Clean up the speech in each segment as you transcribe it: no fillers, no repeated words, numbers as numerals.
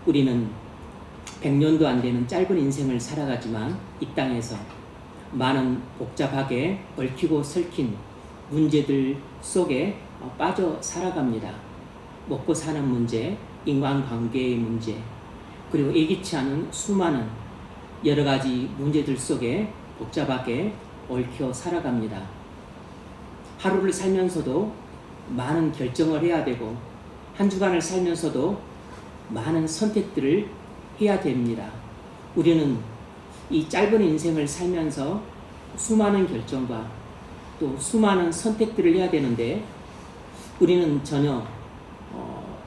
우리는 100년도 안 되는 짧은 인생을 살아가지만 이 땅에서 많은 복잡하게 얽히고 설킨 문제들 속에 빠져 살아갑니다. 먹고 사는 문제, 인간관계의 문제, 그리고 예기치 않은 수많은 여러 가지 문제들 속에 복잡하게 얽혀 살아갑니다. 하루를 살면서도 많은 결정을 해야 되고 한 주간을 살면서도 많은 선택들을 해야 됩니다. 우리는 이 짧은 인생을 살면서 수많은 결정과 또 수많은 선택들을 해야 되는데 우리는 전혀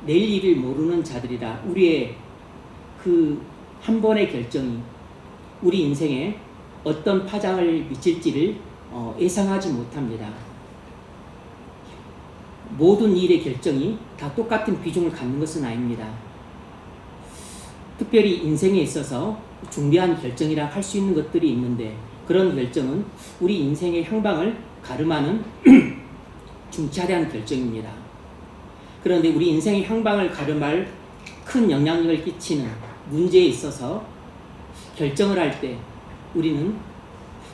내일 일을 모르는 자들이라 우리의 그 한 번의 결정이 우리 인생에 어떤 파장을 미칠지를 예상하지 못합니다. 모든 일의 결정이 다 똑같은 비중을 갖는 것은 아닙니다. 특별히 인생에 있어서 중대한 결정이라 할 수 있는 것들이 있는데 그런 결정은 우리 인생의 향방을 가름하는 중차대한 결정입니다. 그런데 우리 인생의 향방을 가름할 큰 영향력을 끼치는 문제에 있어서 결정을 할 때 우리는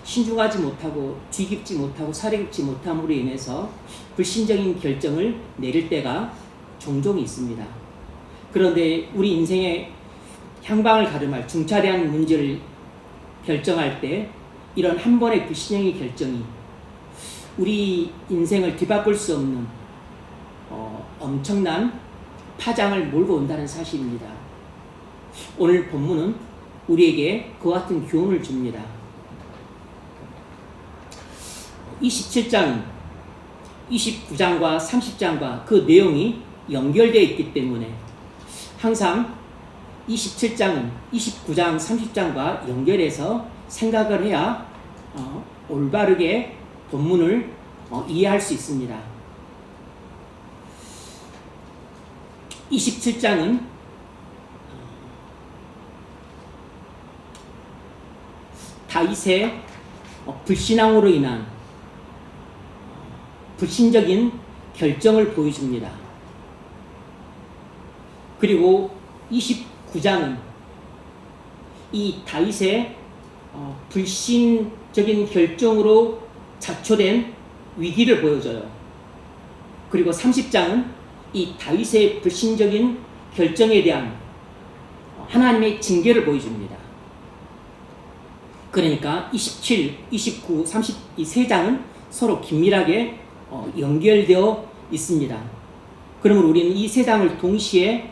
신중하지 못하고 귀 깊지 못하고 살이 깊지 못함으로 인해서 불신적인 결정을 내릴 때가 종종 있습니다. 그런데 우리 인생의 향방을 가름할 중차대한 문제를 결정할 때 이런 한 번의 불신형의 결정이 우리 인생을 뒤바꿀 수 없는 엄청난 파장을 몰고 온다는 사실입니다. 오늘 본문은 우리에게 그와 같은 교훈을 줍니다. 27장, 29장과 30장과 그 내용이 연결되어 있기 때문에 항상 27장은 29장, 30장과 연결해서 생각을 해야 올바르게 본문을 이해할 수 있습니다. 27장은 다윗의 불신앙으로 인한 불신적인 결정을 보여줍니다. 그리고 29장은 이 다윗의 불신적인 결정으로 자초된 위기를 보여줘요. 그리고 30장은 이 다윗의 불신적인 결정에 대한 하나님의 징계를 보여줍니다. 그러니까 27, 29, 30 이 세 장은 서로 긴밀하게 연결되어 있습니다. 그러면 우리는 이 세 장을 동시에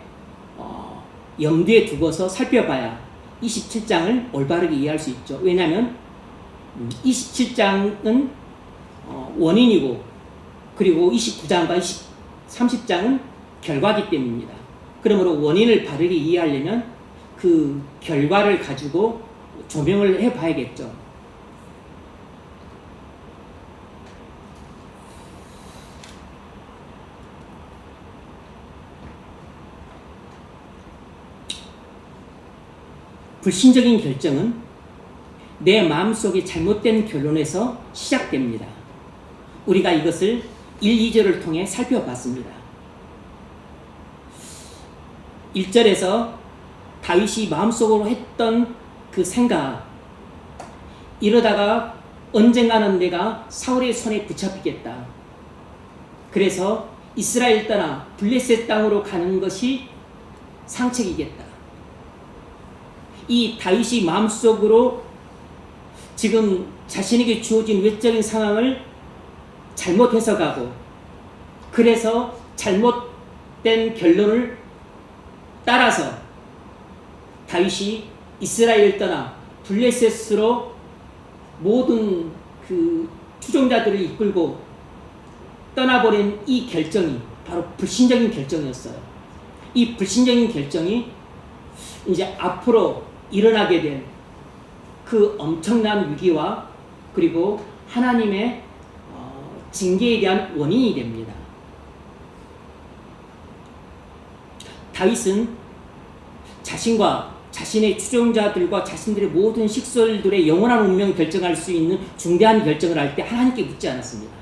염두에 두고서 살펴봐야 27장을 올바르게 이해할 수 있죠. 왜냐하면 27장은 원인이고 그리고 29장과 30장은 결과이기 때문입니다. 그러므로 원인을 바르게 이해하려면 그 결과를 가지고 조명을 해봐야겠죠. 불신적인 결정은 내 마음속에 잘못된 결론에서 시작됩니다. 우리가 이것을 1, 2절을 통해 살펴봤습니다. 1절에서 다윗이 마음속으로 했던 그 생각, 이러다가 언젠가는 내가 사울의 손에 붙잡히겠다. 그래서 이스라엘 떠나 블레셋 땅으로 가는 것이 상책이겠다. 이 다윗이 마음속으로 지금 자신에게 주어진 외적인 상황을 잘못 해석하고 그래서 잘못된 결론을 따라서 다윗이 이스라엘을 떠나 블레셋으로 모든 그 추종자들을 이끌고 떠나버린 이 결정이 바로 불신적인 결정이었어요. 이 불신적인 결정이 이제 앞으로 일어나게 된 그 엄청난 위기와 그리고 하나님의 징계에 대한 원인이 됩니다. 다윗은 자신과 자신의 추종자들과 자신들의 모든 식솔들의 영원한 운명을 결정할 수 있는 중대한 결정을 할 때 하나님께 묻지 않았습니다.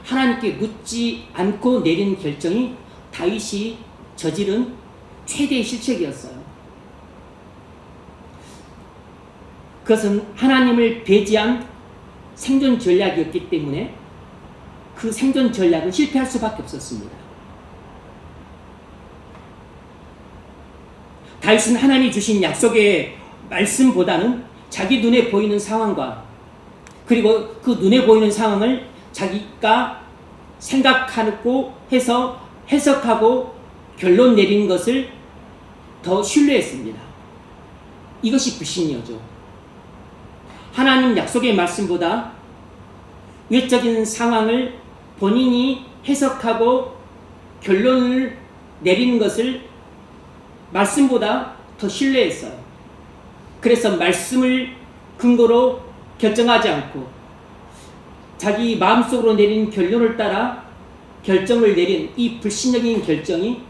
하나님께 묻지 않고 내린 결정이 다윗이 저지른 최대의 실책이었어요. 그것은 하나님을 배제한 생존 전략이었기 때문에 그 생존 전략은 실패할 수밖에 없었습니다. 다윗은 하나님이 주신 약속의 말씀보다는 자기 눈에 보이는 상황과 그리고 그 눈에 보이는 상황을 자기가 생각하고 해서 해석하고 결론 내리는 것을 더 신뢰했습니다. 이것이 불신이었죠. 하나님 약속의 말씀보다 외적인 상황을 본인이 해석하고 결론을 내리는 것을 말씀보다 더 신뢰했어요. 그래서 말씀을 근거로 결정하지 않고 자기 마음속으로 내린 결론을 따라 결정을 내린 이 불신적인 결정이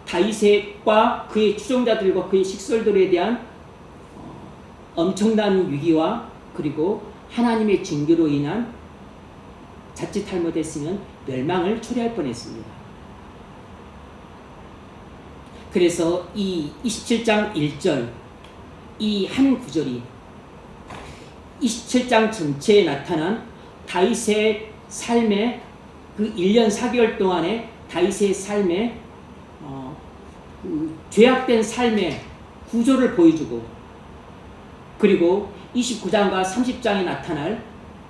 다윗과 그의 추종자들과 그의 식솔들에 대한 엄청난 위기와 그리고 하나님의 징계로 인한 자칫 잘못했으면 멸망을 초래할 뻔했습니다. 그래서 이 27장 1절 이 한 구절이 27장 전체에 나타난 다윗의 삶의 그 1년 4개월 동안의 다윗의 삶의 그 죄악된 삶의 구조를 보여주고 그리고 29장과 30장에 나타날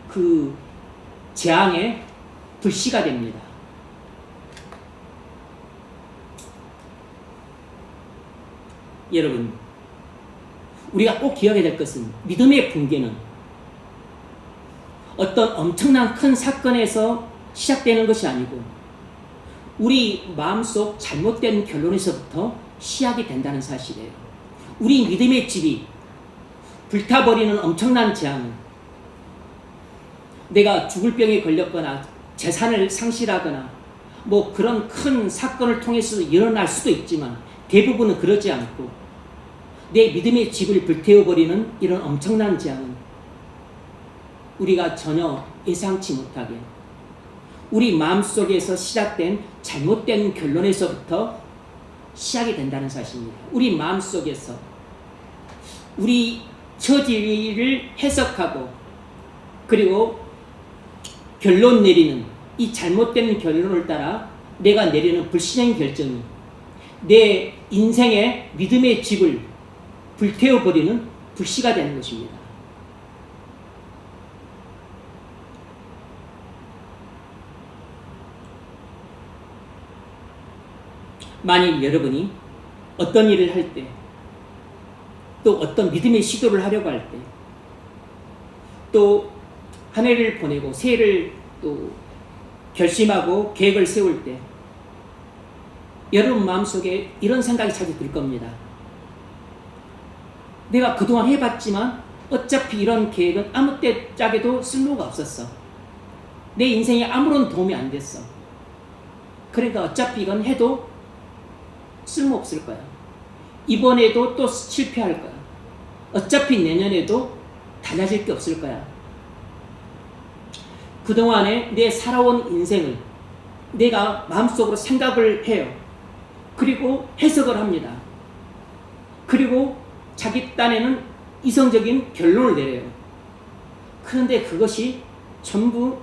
그 재앙의 불씨가 됩니다. 여러분, 우리가 꼭 기억해야 될 것은 믿음의 붕괴는 어떤 엄청난 큰 사건에서 시작되는 것이 아니고 우리 마음속 잘못된 결론에서부터 시작이 된다는 사실이에요. 우리 믿음의 집이 불타버리는 엄청난 재앙은 내가 죽을 병에 걸렸거나 재산을 상실하거나 뭐 그런 큰 사건을 통해서 일어날 수도 있지만 대부분은 그러지 않고 내 믿음의 집을 불태워버리는 이런 엄청난 재앙은 우리가 전혀 예상치 못하게 우리 마음속에서 시작된 잘못된 결론에서부터 시작이 된다는 사실입니다. 우리 마음속에서 우리 처지를 해석하고 그리고 결론 내리는 이 잘못된 결론을 따라 내가 내리는 불신의 결정이 내 인생의 믿음의 집을 불태워버리는 불씨가 되는 것입니다. 만일 여러분이 어떤 일을 할 때, 또 어떤 믿음의 시도를 하려고 할 때, 또 한 해를 보내고 새해를 또 결심하고 계획을 세울 때 여러분 마음속에 이런 생각이 자주 들 겁니다. 내가 그동안 해봤지만 어차피 이런 계획은 아무 때 짝에도 쓸모가 없었어. 내 인생에 아무런 도움이 안 됐어. 그러니까 어차피 이건 해도 쓸모없을 거야. 이번에도 또 실패할 거야. 어차피 내년에도 달라질 게 없을 거야. 그동안에 내 살아온 인생을 내가 마음속으로 생각을 해요. 그리고 해석을 합니다. 그리고 자기 딴에는 이성적인 결론을 내려요. 그런데 그것이 전부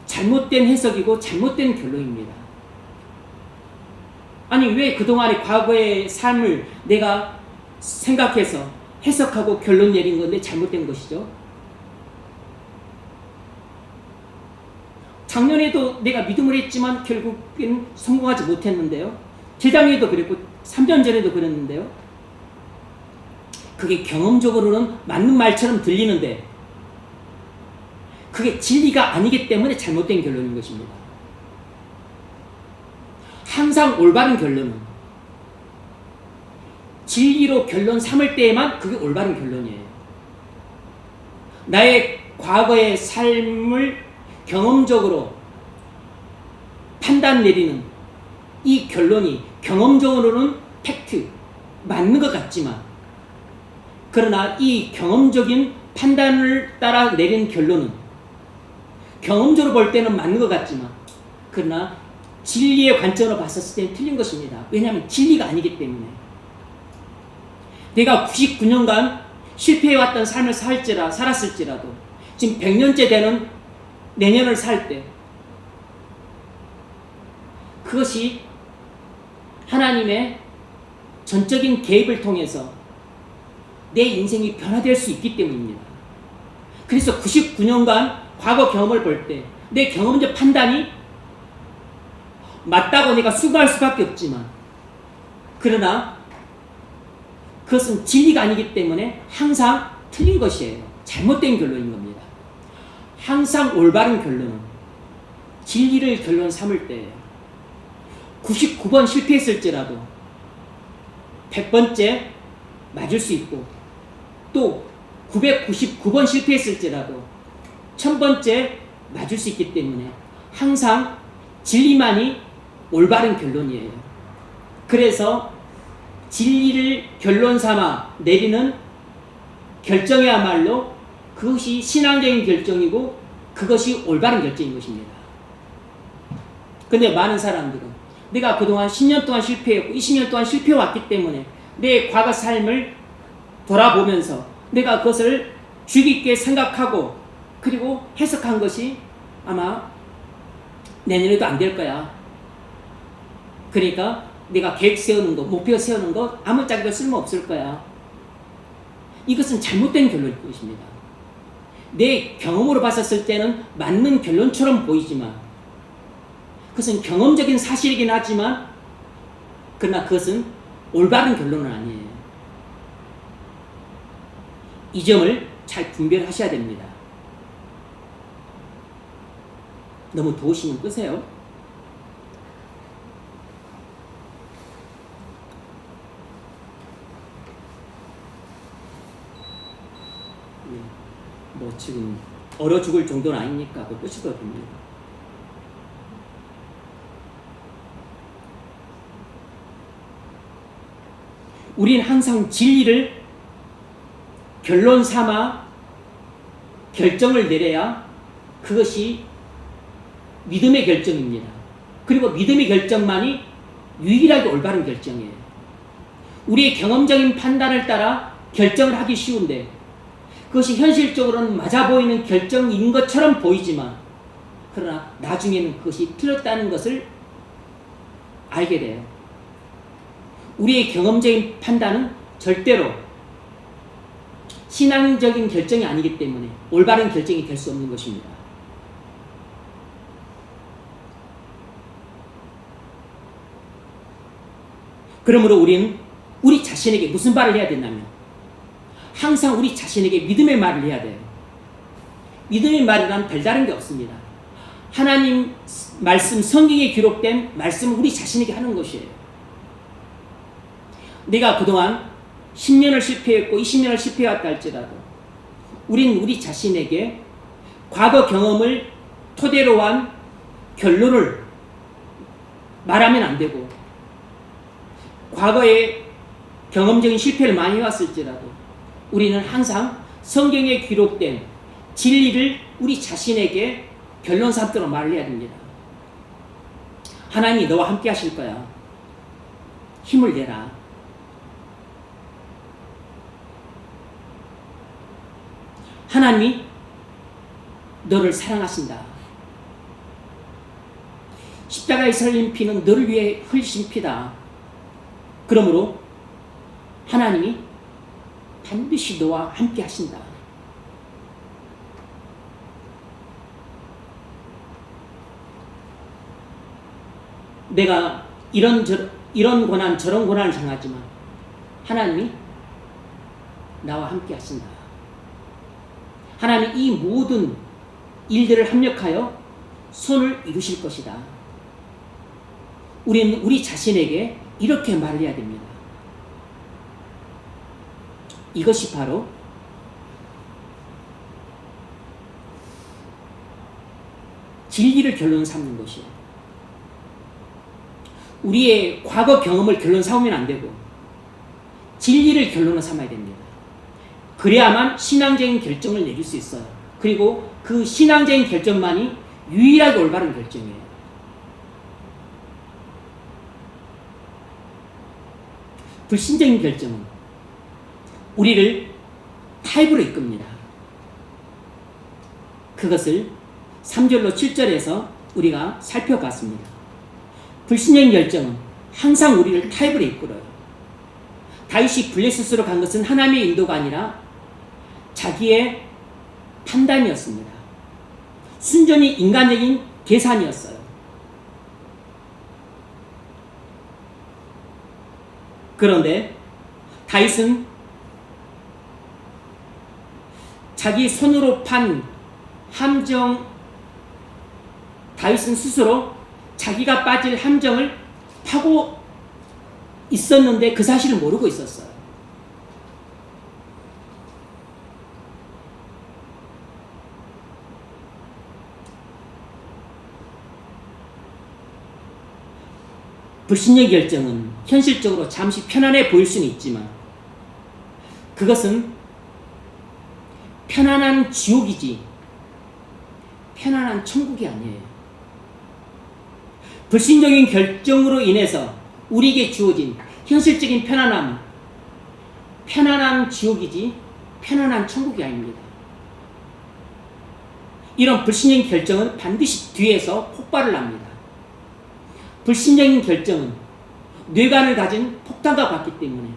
잘못된 해석이고 잘못된 결론입니다. 아니 왜 그동안의 과거의 삶을 내가 생각해서 해석하고 결론 내린 건데 잘못된 것이죠? 작년에도 내가 믿음을 했지만 결국엔 성공하지 못했는데요. 재작년에도 그랬고 3년 전에도 그랬는데요. 그게 경험적으로는 맞는 말처럼 들리는데 그게 진리가 아니기 때문에 잘못된 결론인 것입니다. 항상 올바른 결론은 진리로 결론 삼을 때에만 그게 올바른 결론이에요. 나의 과거의 삶을 경험적으로 판단 내리는 이 결론이 경험적으로는 팩트, 맞는 것 같지만 그러나 이 경험적인 판단을 따라 내린 결론은 경험적으로 볼 때는 맞는 것 같지만 그러나 진리의 관점으로 봤었을 때는 틀린 것입니다. 왜냐하면 진리가 아니기 때문에. 내가 99년간 실패해왔던 삶을 살았을지라도 지금 100년째 되는 내년을 살 때 그것이 하나님의 전적인 개입을 통해서 내 인생이 변화될 수 있기 때문입니다. 그래서 99년간 과거 경험을 볼 때 내 경험적 판단이 맞다고 내가 수긍할 수밖에 없지만, 그러나 그것은 진리가 아니기 때문에 항상 틀린 것이에요. 잘못된 결론인 겁니다. 항상 올바른 결론은 진리를 결론 삼을 때예요. 99번 실패했을지라도 100번째 맞을 수 있고, 또 999번 실패했을지라도 1000번째 맞을 수 있기 때문에 항상 진리만이 올바른 결론이에요. 그래서 진리를 결론 삼아 내리는 결정이야말로 그것이 신앙적인 결정이고 그것이 올바른 결정인 것입니다. 근데 많은 사람들은 내가 그동안 10년 동안 실패했고 20년 동안 실패해왔기 때문에 내 과거 삶을 돌아보면서 내가 그것을 주의 깊게 생각하고 그리고 해석한 것이 아마 내년에도 안 될 거야. 그러니까 내가 계획 세우는 것, 목표 세우는 것 아무짝에도 쓸모없을 거야. 이것은 잘못된 결론일 것입니다. 내 경험으로 봤었을 때는 맞는 결론처럼 보이지만 그것은 경험적인 사실이긴 하지만 그러나 그것은 올바른 결론은 아니에요. 이 점을 잘 분별하셔야 됩니다. 너무 더우시면 끄세요. 뭐 지금 얼어 죽을 정도는 아니니까 그거 끄시도 됩니다. 우리는 항상 진리를 결론 삼아 결정을 내려야 그것이 믿음의 결정입니다. 그리고 믿음의 결정만이 유일하게 올바른 결정이에요. 우리의 경험적인 판단을 따라 결정을 하기 쉬운데 그것이 현실적으로는 맞아 보이는 결정인 것처럼 보이지만 그러나 나중에는 그것이 틀렸다는 것을 알게 돼요. 우리의 경험적인 판단은 절대로 신앙적인 결정이 아니기 때문에 올바른 결정이 될 수 없는 것입니다. 그러므로 우리는 우리 자신에게 무슨 말을 해야 되냐면 항상 우리 자신에게 믿음의 말을 해야 돼요. 믿음의 말이란 별다른 게 없습니다. 하나님 말씀, 성경에 기록된 말씀을 우리 자신에게 하는 것이에요. 내가 그동안 10년을 실패했고 20년을 실패했다 할지라도 우린 우리 자신에게 과거 경험을 토대로 한 결론을 말하면 안 되고 과거에 경험적인 실패를 많이 해왔을지라도 우리는 항상 성경에 기록된 진리를 우리 자신에게 결론 삼도록 말을 해야 됩니다. 하나님이 너와 함께 하실 거야. 힘을 내라. 하나님이 너를 사랑하신다. 십자가에서 흘린 피는 너를 위해 흘리신 피다. 그러므로 하나님이 반드시 너와 함께 하신다. 내가 이런 고난 저런 고난을 당하지만 하나님이 나와 함께 하신다. 하나님이 이 모든 일들을 합력하여 손을 이루실 것이다. 우리는 우리 자신에게 이렇게 말을 해야 됩니다. 이것이 바로 진리를 결론 삼는 것이에요. 우리의 과거 경험을 결론 삼으면 안 되고 진리를 결론을 삼아야 됩니다. 그래야만 신앙적인 결정을 내릴 수 있어요. 그리고 그 신앙적인 결정만이 유일하게 올바른 결정이에요. 불신적인 결정은 우리를 타입으로 이끕니다. 그것을 3절로 7절에서 우리가 살펴봤습니다. 불신적인 결정은 항상 우리를 타입으로 이끌어요. 다윗이 블레셋으로 간 것은 하나님의 인도가 아니라 자기의 판단이었습니다. 순전히 인간적인 계산이었어요. 그런데 다윗은 자기 손으로 판 함정, 다윗은 스스로 자기가 빠질 함정을 파고 있었는데 그 사실을 모르고 있었어요. 불신의 결정은 현실적으로 잠시 편안해 보일 수는 있지만 그것은 편안한 지옥이지 편안한 천국이 아니에요. 불신적인 결정으로 인해서 우리에게 주어진 현실적인 편안함, 편안한 지옥이지 편안한 천국이 아닙니다. 이런 불신적인 결정은 반드시 뒤에서 폭발을 합니다. 불신적인 결정은 뇌관을 가진 폭탄과 같기 때문에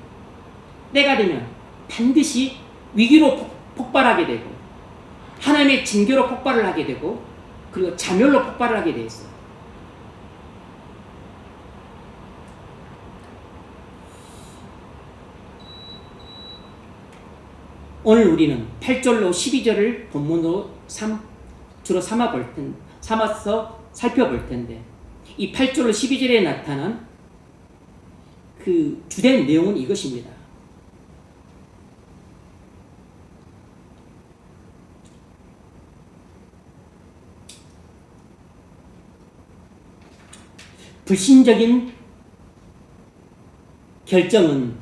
때가 되면 반드시 위기로 폭발하게 되고 하나님의 징계로 폭발을 하게 되고 그리고 자멸로 폭발을 하게 되어 있어요. 오늘 우리는 8절로 12절을 본문으로 주로 삼아서 살펴볼 텐데 이 8절로 12절에 나타난 그 주된 내용은 이것입니다. 불신적인 결정은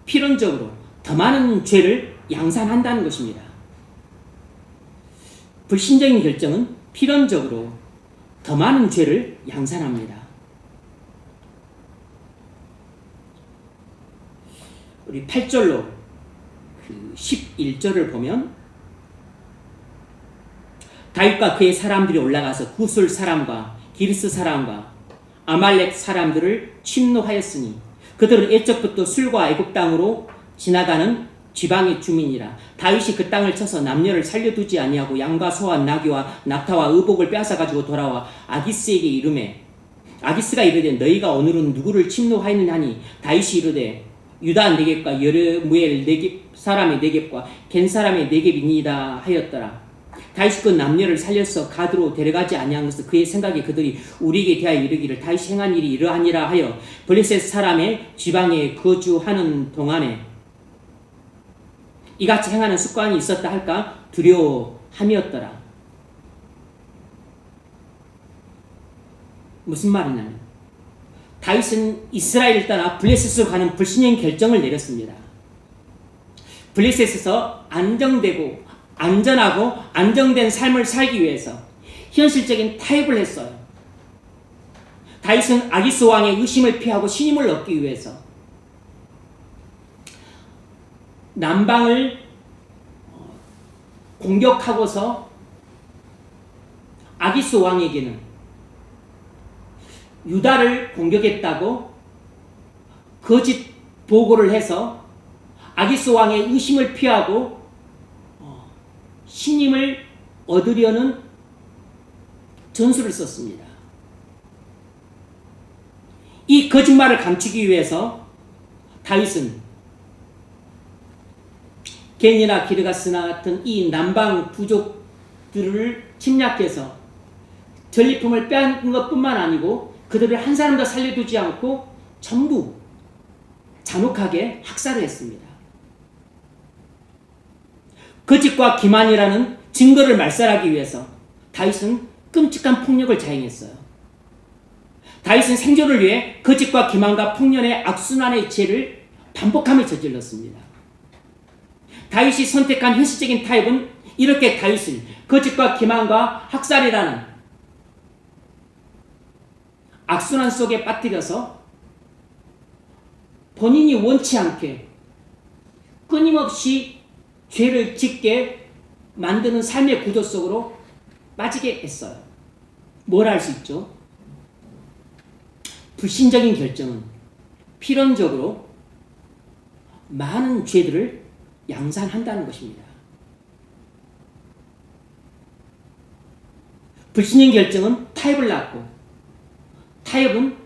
필연적으로 더 많은 죄를 양산한다는 것입니다. 불신적인 결정은 필연적으로 더 많은 죄를 양산합니다. 우리 8절로 그 11절을 보면 다윗과 그의 사람들이 올라가서 구술 사람과 기르스 사람과 아말렉 사람들을 침노하였으니 그들은 옛적부터 술과 애굽 땅으로 지나가는 지방의 주민이라. 다윗이 그 땅을 쳐서 남녀를 살려두지 아니하고 양과 소와 나귀와 낙타와 의복을 빼앗아가지고 돌아와 아기스에게 이르매 아기스가 이르되 너희가 오늘은 누구를 침노하였느냐 하니 다윗이 이르되 유다 네겝과 여르무엘 사람의 네겝과 겐 사람의 네겝이니이다 하였더라. 다윗이 그 남녀를 살려서 가드로 데려가지 아니한 것은 그의 생각에 그들이 우리에게 대하여 이르기를 다윗이 행한 일이 이러하니라 하여 블레셋 사람의 지방에 거주하는 동안에 이같이 행하는 습관이 있었다 할까 두려워함이었더라. 무슨 말이냐면 다윗은 이스라엘을 떠나 블레셋으로 가는 불신의 결정을 내렸습니다. 블레셋에서 안정되고 안전하고 안정된 삶을 살기 위해서 현실적인 타협을 했어요. 다윗은 아기스 왕의 의심을 피하고 신임을 얻기 위해서 남방을 공격하고서 아기스 왕에게는 유다를 공격했다고 거짓 보고를 해서 아기스 왕의 의심을 피하고 신임을 얻으려는 전술을 썼습니다. 이 거짓말을 감추기 위해서 다윗은 겐이나 기르가스나 같은 이 남방 부족들을 침략해서 전리품을 빼앗은 것뿐만 아니고 그들을 한 사람도 살려두지 않고 전부 잔혹하게 학살을 했습니다. 거짓과 기만이라는 증거를 말살하기 위해서 다윗은 끔찍한 폭력을 자행했어요. 다윗은 생존을 위해 거짓과 기만과 폭력의 악순환의 죄를 반복하며 저질렀습니다. 다윗이 선택한 현실적인 타협은 이렇게 다윗을 거짓과 기만과 학살이라는 악순환 속에 빠뜨려서 본인이 원치 않게 끊임없이 죄를 짓게 만드는 삶의 구조 속으로 빠지게 했어요. 뭘 할 수 있죠? 불신적인 결정은 필연적으로 많은 죄들을 양산한다는 것입니다. 불신적인 결정은 타협을 낳고, 타협은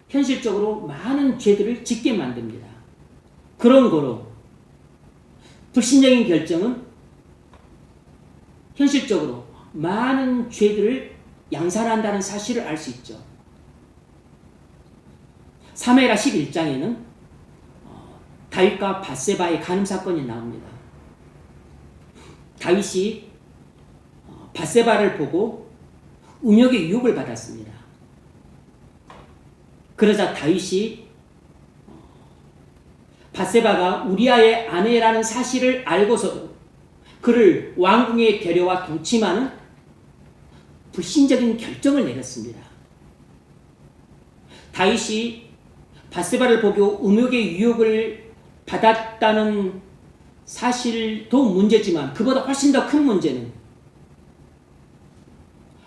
현실적으로 많은 죄들을 짓게 만듭니다. 그런 거로 불신적인 결정은 현실적으로 많은 죄들을 양산한다는 사실을 알 수 있죠. 사무엘하 11장에는 다윗과 밧세바의 간음 사건이 나옵니다. 다윗이 밧세바를 보고 음욕의 유혹을 받았습니다. 그러자 다윗이 밧세바가 우리아의 아내라는 사실을 알고서도 그를 왕궁에 데려와 동침하는 불신적인 결정을 내렸습니다. 다윗이 밧세바를 보고 음욕의 유혹을 받았다는 사실도 문제지만 그보다 훨씬 더 큰 문제는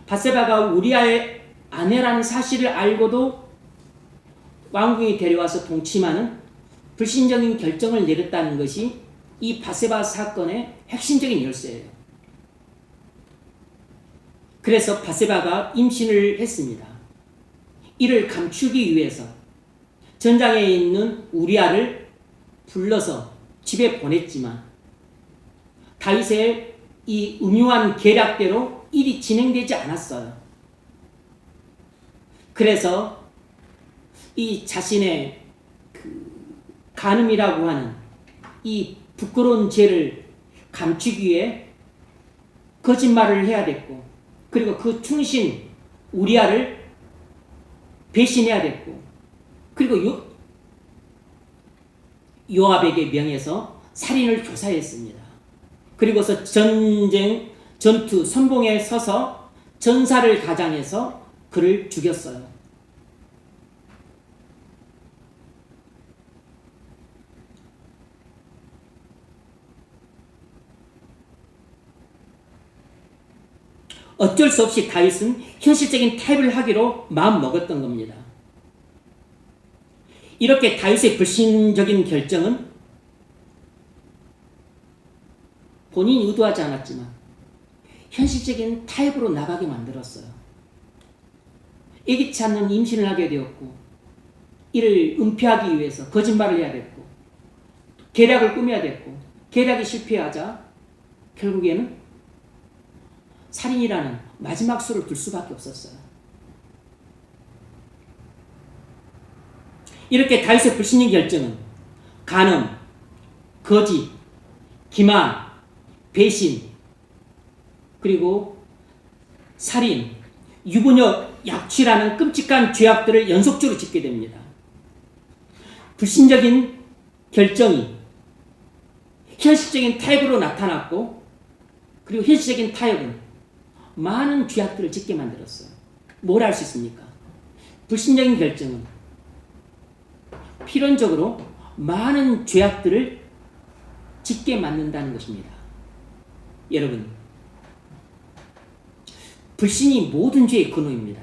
밧세바가 우리아의 아내라는 사실을 알고도 왕궁에 데려와서 동침하는 불신적인 결정을 내렸다는 것이 이 밧세바 사건의 핵심적인 열쇠예요. 그래서 밧세바가 임신을 했습니다. 이를 감추기 위해서 전장에 있는 우리아를 불러서 집에 보냈지만 다윗의 이 음흉한 계략대로 일이 진행되지 않았어요. 그래서 이 자신의 간음이라고 하는 이 부끄러운 죄를 감추기 위해 거짓말을 해야 됐고, 그리고 그 충신 우리아를 배신해야 됐고, 그리고 요압에게 명해서 살인을 교사했습니다. 그리고서 전투 선봉에 서서 전사를 가장해서 그를 죽였어요. 어쩔 수 없이 다윗은 현실적인 타협을 하기로 마음먹었던 겁니다. 이렇게 다윗의 불신적인 결정은 본인이 의도하지 않았지만 현실적인 타협으로 나가게 만들었어요. 예기치 않는 임신을 하게 되었고, 이를 은폐하기 위해서 거짓말을 해야 됐고, 계략을 꾸며야 됐고, 계략이 실패하자 결국에는 살인이라는 마지막 수를 둘 수밖에 없었어요. 이렇게 다윗의 불신의 결정은 간음, 거짓, 기만, 배신, 그리고 살인, 유부녀 약취라는 끔찍한 죄악들을 연속적으로 짓게 됩니다. 불신적인 결정이 현실적인 타협으로 나타났고, 그리고 현실적인 타협은 많은 죄악들을 짓게 만들었어요. 뭘 할 수 있습니까? 불신적인 결정은 필연적으로 많은 죄악들을 짓게 만든다는 것입니다. 여러분, 불신이 모든 죄의 근원입니다.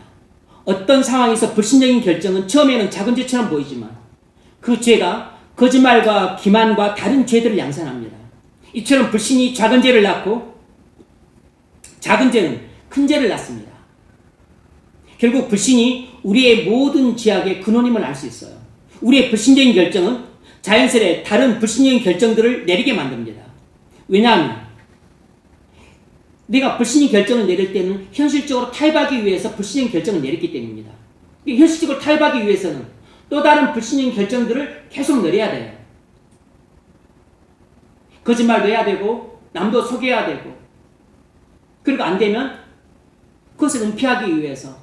어떤 상황에서 불신적인 결정은 처음에는 작은 죄처럼 보이지만 그 죄가 거짓말과 기만과 다른 죄들을 양산합니다. 이처럼 불신이 작은 죄를 낳고 작은 죄는 큰 죄를 낳습니다. 결국 불신이 우리의 모든 죄악의 근원임을 알 수 있어요. 우리의 불신적인 결정은 자연스레 다른 불신적인 결정들을 내리게 만듭니다. 왜냐하면 내가 불신의 결정을 내릴 때는 현실적으로 타협하기 위해서 불신의 결정을 내렸기 때문입니다. 현실적으로 타협하기 위해서는 또 다른 불신의 결정들을 계속 내려야 돼요. 거짓말도 해야 되고 남도 속여야 되고, 그리고 안 되면 그것을 은폐하기 위해서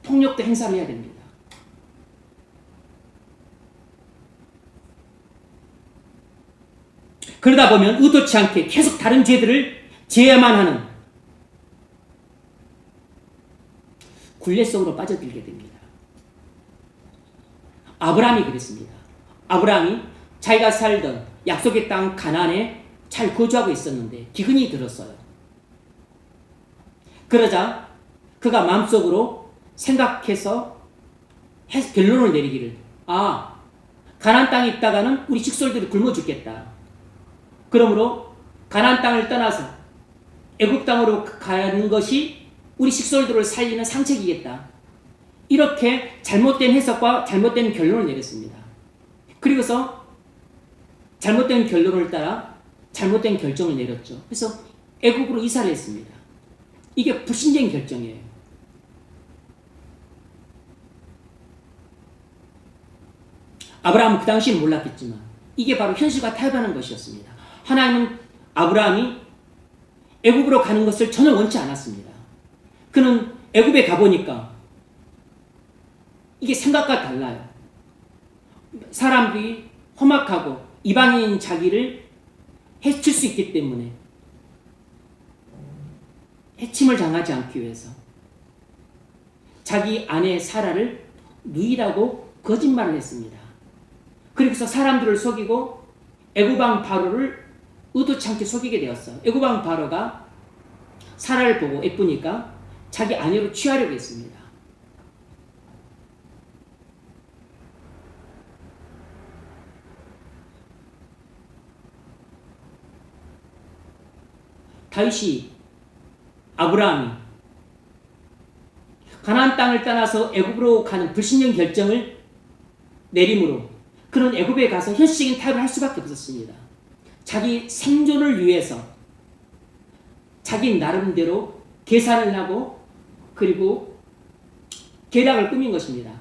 폭력도 행사를 해야 됩니다. 그러다 보면 의도치 않게 계속 다른 죄들을 제어만 하는 굴레 속으로 빠져들게 됩니다. 아브라함이 그랬습니다. 아브라함이 자기가 살던 약속의 땅 가나안에 잘 거주하고 있었는데 기근이 들었어요. 그러자 그가 마음속으로 생각해서 결론을 내리기를, 가나안 땅에 있다가는 우리 식솔들이 굶어 죽겠다. 그러므로 가나안 땅을 떠나서 애굽 땅으로 가는 것이 우리 식솔들을 살리는 상책이겠다. 이렇게 잘못된 해석과 잘못된 결론을 내렸습니다. 그리고서 잘못된 결론을 따라 잘못된 결정을 내렸죠. 그래서 애굽으로 이사를 했습니다. 이게 불신적인 결정이에요. 아브라함은 그 당시는 몰랐겠지만 이게 바로 현실과 타협하는 것이었습니다. 하나님은 아브라함이 애굽으로 가는 것을 전혀 원치 않았습니다. 그는 애굽에 가보니까 이게 생각과 달라요. 사람들이 험악하고 이방인인 자기를 해칠 수 있기 때문에 해침을 당하지 않기 위해서 자기 아내 사라를 누이라고 거짓말을 했습니다. 그래서 사람들을 속이고 애굽왕 바로를 의도치 않게 속이게 되었어요. 애굽왕 바로가 사라를 보고 예쁘니까 자기 아내로 취하려고 했습니다. 다윗이 아브라함이 가나안 땅을 떠나서 애굽으로 가는 불신령 결정을 내림으로 그는 애굽에 가서 현실적인 타협을 할 수밖에 없었습니다. 자기 생존을 위해서 자기 나름대로 계산을 하고 그리고 계략을 꾸민 것입니다.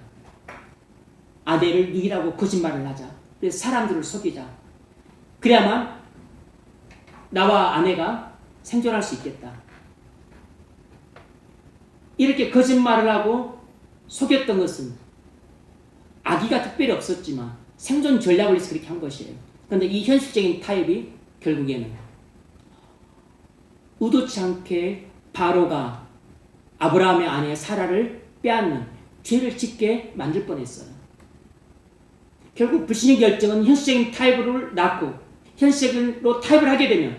아내를 누이라고 거짓말을 하자. 그래서 사람들을 속이자. 그래야만 나와 아내가 생존할 수 있겠다. 이렇게 거짓말을 하고 속였던 것은 악의가 특별히 없었지만 생존 전략을 위해서 그렇게 한 것이에요. 그런데 이 현실적인 타협이 결국에는 의도치 않게 바로가 아브라함의 아내 사라를 빼앗는 죄를 짓게 만들 뻔했어요. 결국 불신의 결정은 현실적인 타협을 낳고 현실적으로 타협을 하게 되면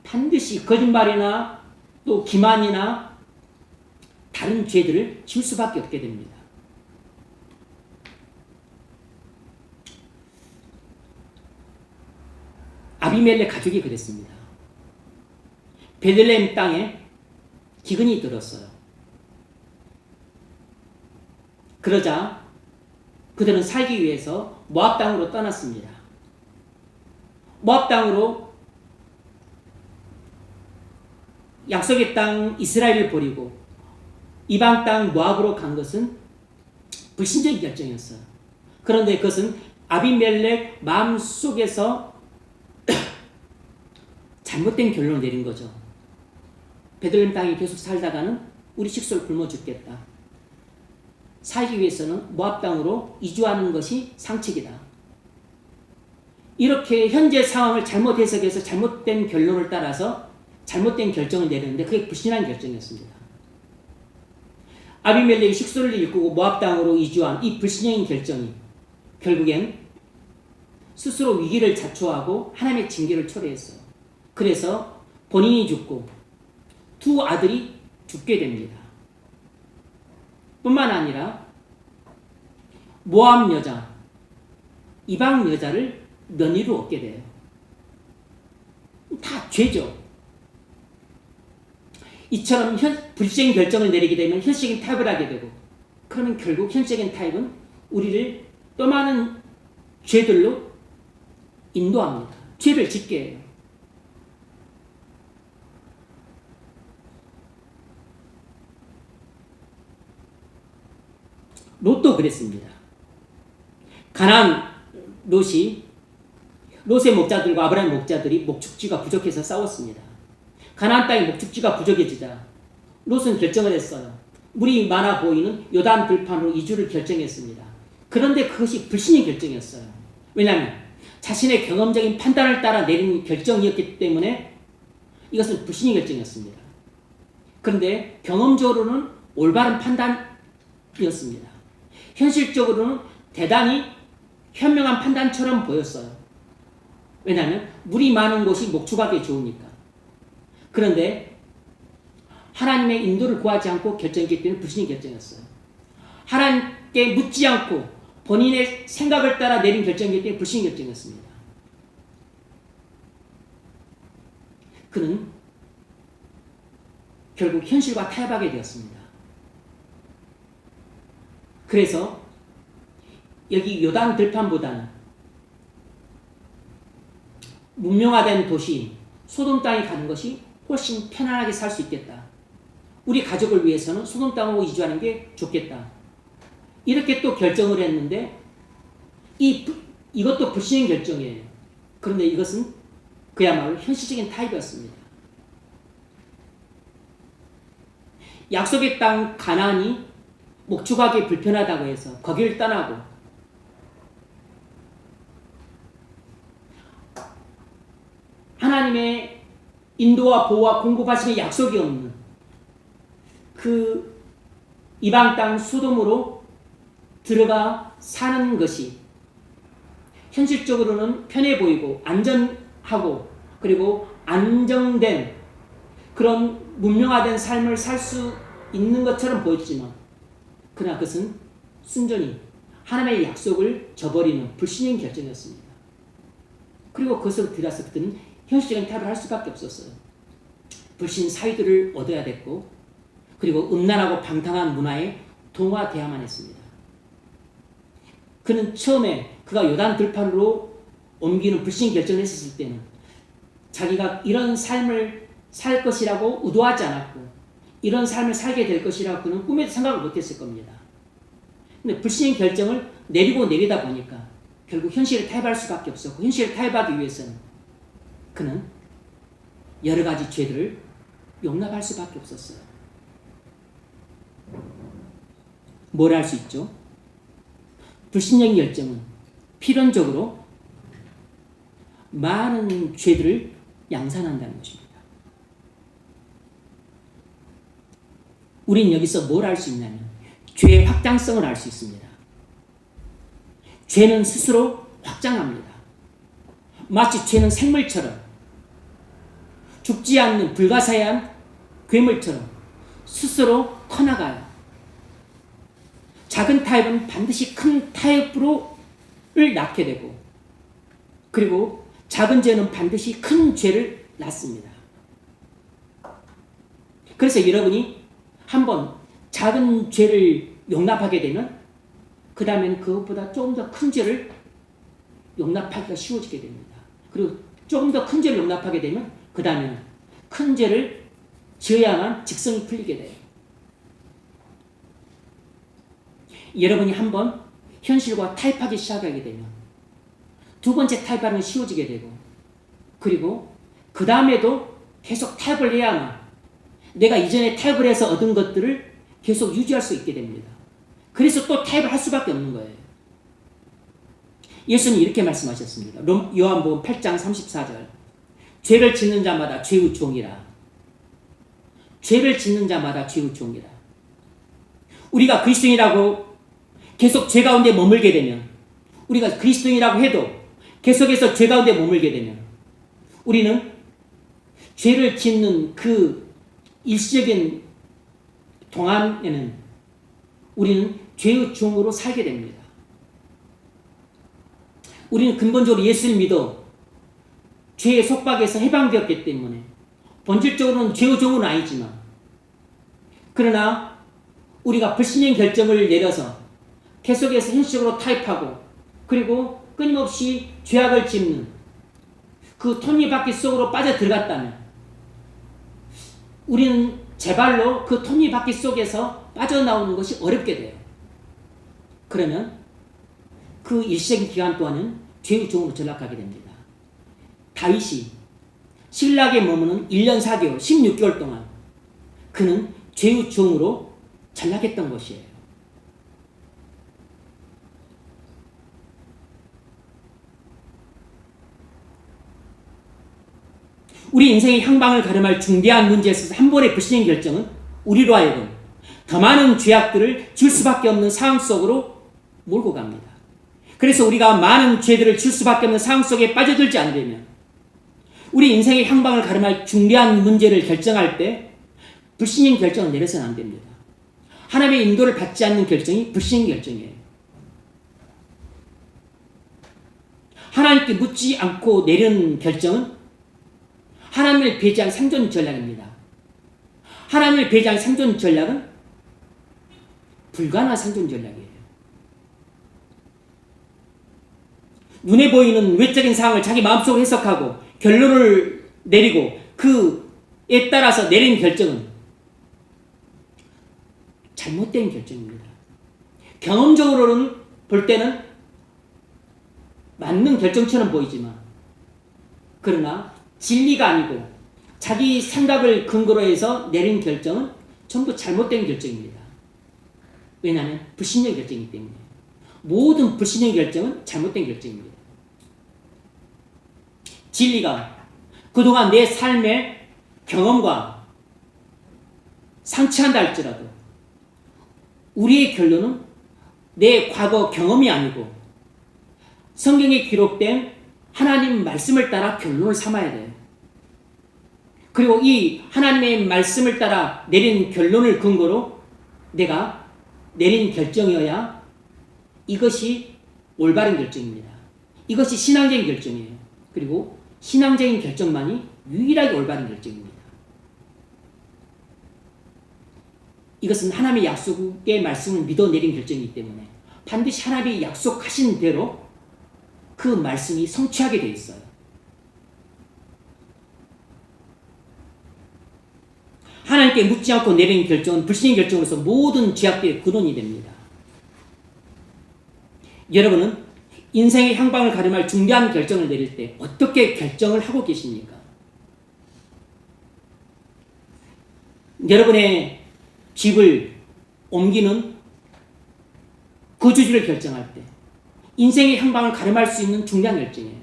반드시 거짓말이나 또 기만이나 다른 죄들을 지을 수밖에 없게 됩니다. 아비멜렉 가족이 그랬습니다. 베들레헴 땅에 기근이 들었어요. 그러자 그들은 살기 위해서 모압 땅으로 떠났습니다. 모압 땅으로 약속의 땅 이스라엘을 버리고 이방 땅 모압으로 간 것은 불신적인 결정이었어요. 그런데 그것은 아비멜렉 마음속에서 잘못된 결론을 내린 거죠. 베들레헴 땅에 계속 살다가는 우리 식솔 굶어 죽겠다. 살기 위해서는 모압 땅으로 이주하는 것이 상책이다. 이렇게 현재 상황을 잘못 해석해서 잘못된 결론을 따라서 잘못된 결정을 내렸는데 그게 불신한 결정이었습니다. 아비멜렉이 식솔을 일구고 모압 땅으로 이주한 이 불신적인 결정이 결국엔 스스로 위기를 자초하고 하나님의 징계를 초래했어요. 그래서 본인이 죽고 두 아들이 죽게 됩니다. 뿐만 아니라 모압 여자, 이방 여자를 며느리로 얻게 돼요. 다 죄죠. 이처럼 불신적인 결정을 내리게 되면 현실적인 타협을 하게 되고 그러면 결국 현실적인 타협은 우리를 또 많은 죄들로 인도합니다. 죄를 짓게 해요. 롯도 그랬습니다. 가나안 롯의 목자들과 아브라함 목자들이 목축지가 부족해서 싸웠습니다. 가나안 땅의 목축지가 부족해지자 롯은 결정을 했어요. 물이 많아 보이는 요단 들판으로 이주를 결정했습니다. 그런데 그것이 불신의 결정이었어요. 왜냐하면 자신의 경험적인 판단을 따라 내린 결정이었기 때문에 이것은 불신의 결정이었습니다. 그런데 경험적으로는 올바른 판단이었습니다. 현실적으로는 대단히 현명한 판단처럼 보였어요. 왜냐하면 물이 많은 곳이 목축하기에 좋으니까. 그런데 하나님의 인도를 구하지 않고 결정했기 때문에 불신의 결정이었어요. 하나님께 묻지 않고 본인의 생각을 따라 내린 결정이기 때문에 불신의 결정이었습니다. 그는 결국 현실과 타협하게 되었습니다. 그래서 여기 요단 들판보다는 문명화된 도시 소돔 땅에 가는 것이 훨씬 편안하게 살 수 있겠다. 우리 가족을 위해서는 소돔 땅으로 이주하는 게 좋겠다. 이렇게 또 결정을 했는데 이것도 불신의 결정이에요. 그런데 이것은 그야말로 현실적인 타입이었습니다. 약속의 땅 가나안이 목축하기 불편하다고 해서 거기를 떠나고 하나님의 인도와 보호와 공급하심의 약속이 없는 그 이방 땅 소돔으로 들어가 사는 것이 현실적으로는 편해 보이고 안전하고 그리고 안정된 그런 문명화된 삶을 살 수 있는 것처럼 보였지만 그러나 그것은 순전히 하나님의 약속을 저버리는 불신의 결정이었습니다. 그리고 그것을 들여서 그들은 현실적인 타협을 할 수밖에 없었어요. 불신 사유들을 얻어야 됐고 그리고 음란하고 방탕한 문화에 동화되어야만 했습니다. 그는 처음에 그가 요단 들판으로 옮기는 불신 결정을 했었을 때는 자기가 이런 삶을 살 것이라고 의도하지 않았고 이런 삶을 살게 될 것이라고 그는 꿈에도 생각을 못했을 겁니다. 근데 불신의 결정을 내리다 보니까 결국 현실을 타협할 수밖에 없었고 현실을 타협하기 위해서는 그는 여러 가지 죄들을 용납할 수밖에 없었어요. 뭘 할 수 있죠? 불신의 결정은 필연적으로 많은 죄들을 양산한다는 것입니다. 우린 여기서 뭘 알 수 있냐면 죄의 확장성을 알 수 있습니다. 죄는 스스로 확장합니다. 마치 죄는 생물처럼 죽지 않는 불가사의한 괴물처럼 스스로 커나가요. 작은 타협은 반드시 큰 타협을 낳게 되고 그리고 작은 죄는 반드시 큰 죄를 낳습니다. 그래서 여러분이 한번 작은 죄를 용납하게 되면 그 다음에는 그것보다 조금 더 큰 죄를 용납하기가 쉬워지게 됩니다. 그리고 조금 더 큰 죄를 용납하게 되면 그 다음에는 큰 죄를 지어야만 직성이 풀리게 돼요. 여러분이 한번 현실과 타협하기 시작하게 되면 두 번째 타협하는 건 쉬워지게 되고 그리고 그 다음에도 계속 타협을 해야만 내가 이전에 타협을 해서 얻은 것들을 계속 유지할 수 있게 됩니다. 그래서 또 타협을 할 수밖에 없는 거예요. 예수님이 이렇게 말씀하셨습니다. 요한복음 8장 34절 죄를 짓는 자마다 죄의 종이라. 죄를 짓는 자마다 죄의 종이라. 우리가 그리스도인이라고 계속 죄 가운데 머물게 되면 우리가 그리스도인이라고 해도 계속해서 죄 가운데 머물게 되면 우리는 죄를 짓는 그 일시적인 동안에는 우리는 죄의 종으로 살게 됩니다. 우리는 근본적으로 예수를 믿어 죄의 속박에서 해방되었기 때문에 본질적으로는 죄의 종은 아니지만 그러나 우리가 불신의 결정을 내려서 계속해서 현실적으로 타협하고 그리고 끊임없이 죄악을 짓는 그 톱니바퀴 속으로 빠져들어갔다면 우리는 제발로 그 톱니바퀴 속에서 빠져나오는 것이 어렵게 돼요. 그러면 그 일시적인 기간 동안은 죄의 종으로 전락하게 됩니다. 다윗이 실락에 머무는 1년 4개월, 16개월 동안 그는 죄의 종으로 전락했던 것이에요. 우리 인생의 향방을 가름할 중대한 문제에 있어서 한 번의 불신의 결정은 우리로 하여금 더 많은 죄악들을 지을 수밖에 없는 상황 속으로 몰고 갑니다. 그래서 우리가 많은 죄들을 질 수밖에 없는 상황 속에 빠져들지 않으려면 우리 인생의 향방을 가름할 중대한 문제를 결정할 때 불신인 결정을 내려서는 안 됩니다. 하나님의 인도를 받지 않는 결정이 불신인 결정이에요. 하나님께 묻지 않고 내리는 결정은 하나님을 배제한 생존 전략입니다. 하나님을 배제한 생존 전략은 불가능한 생존 전략이에요. 눈에 보이는 외적인 상황을 자기 마음속으로 해석하고 결론을 내리고 그에 따라서 내린 결정은 잘못된 결정입니다. 경험적으로는 볼 때는 맞는 결정처럼 보이지만 그러나 진리가 아니고 자기 생각을 근거로 해서 내린 결정은 전부 잘못된 결정입니다. 왜냐하면 불신의 결정이기 때문에. 모든 불신의 결정은 잘못된 결정입니다. 진리가 그동안 내 삶의 경험과 상치한다 할지라도 우리의 결론은 내 과거 경험이 아니고 성경에 기록된 하나님 말씀을 따라 결론을 삼아야 돼요. 그리고 이 하나님의 말씀을 따라 내린 결론을 근거로 내가 내린 결정이어야 이것이 올바른 결정입니다. 이것이 신앙적인 결정이에요. 그리고 신앙적인 결정만이 유일하게 올바른 결정입니다. 이것은 하나님의 약속의 말씀을 믿어 내린 결정이기 때문에 반드시 하나님이 약속하신 대로 그 말씀이 성취하게 되어 있어요. 하나님께 묻지 않고 내린 결정은 불신의 결정으로서 모든 죄악들의 근원이 됩니다. 여러분은 인생의 향방을 가름할 중대한 결정을 내릴 때 어떻게 결정을 하고 계십니까? 여러분의 집을 옮기는 거주지를 결정할 때 인생의 향방을 가름할 수 있는 중대한 결정이에요.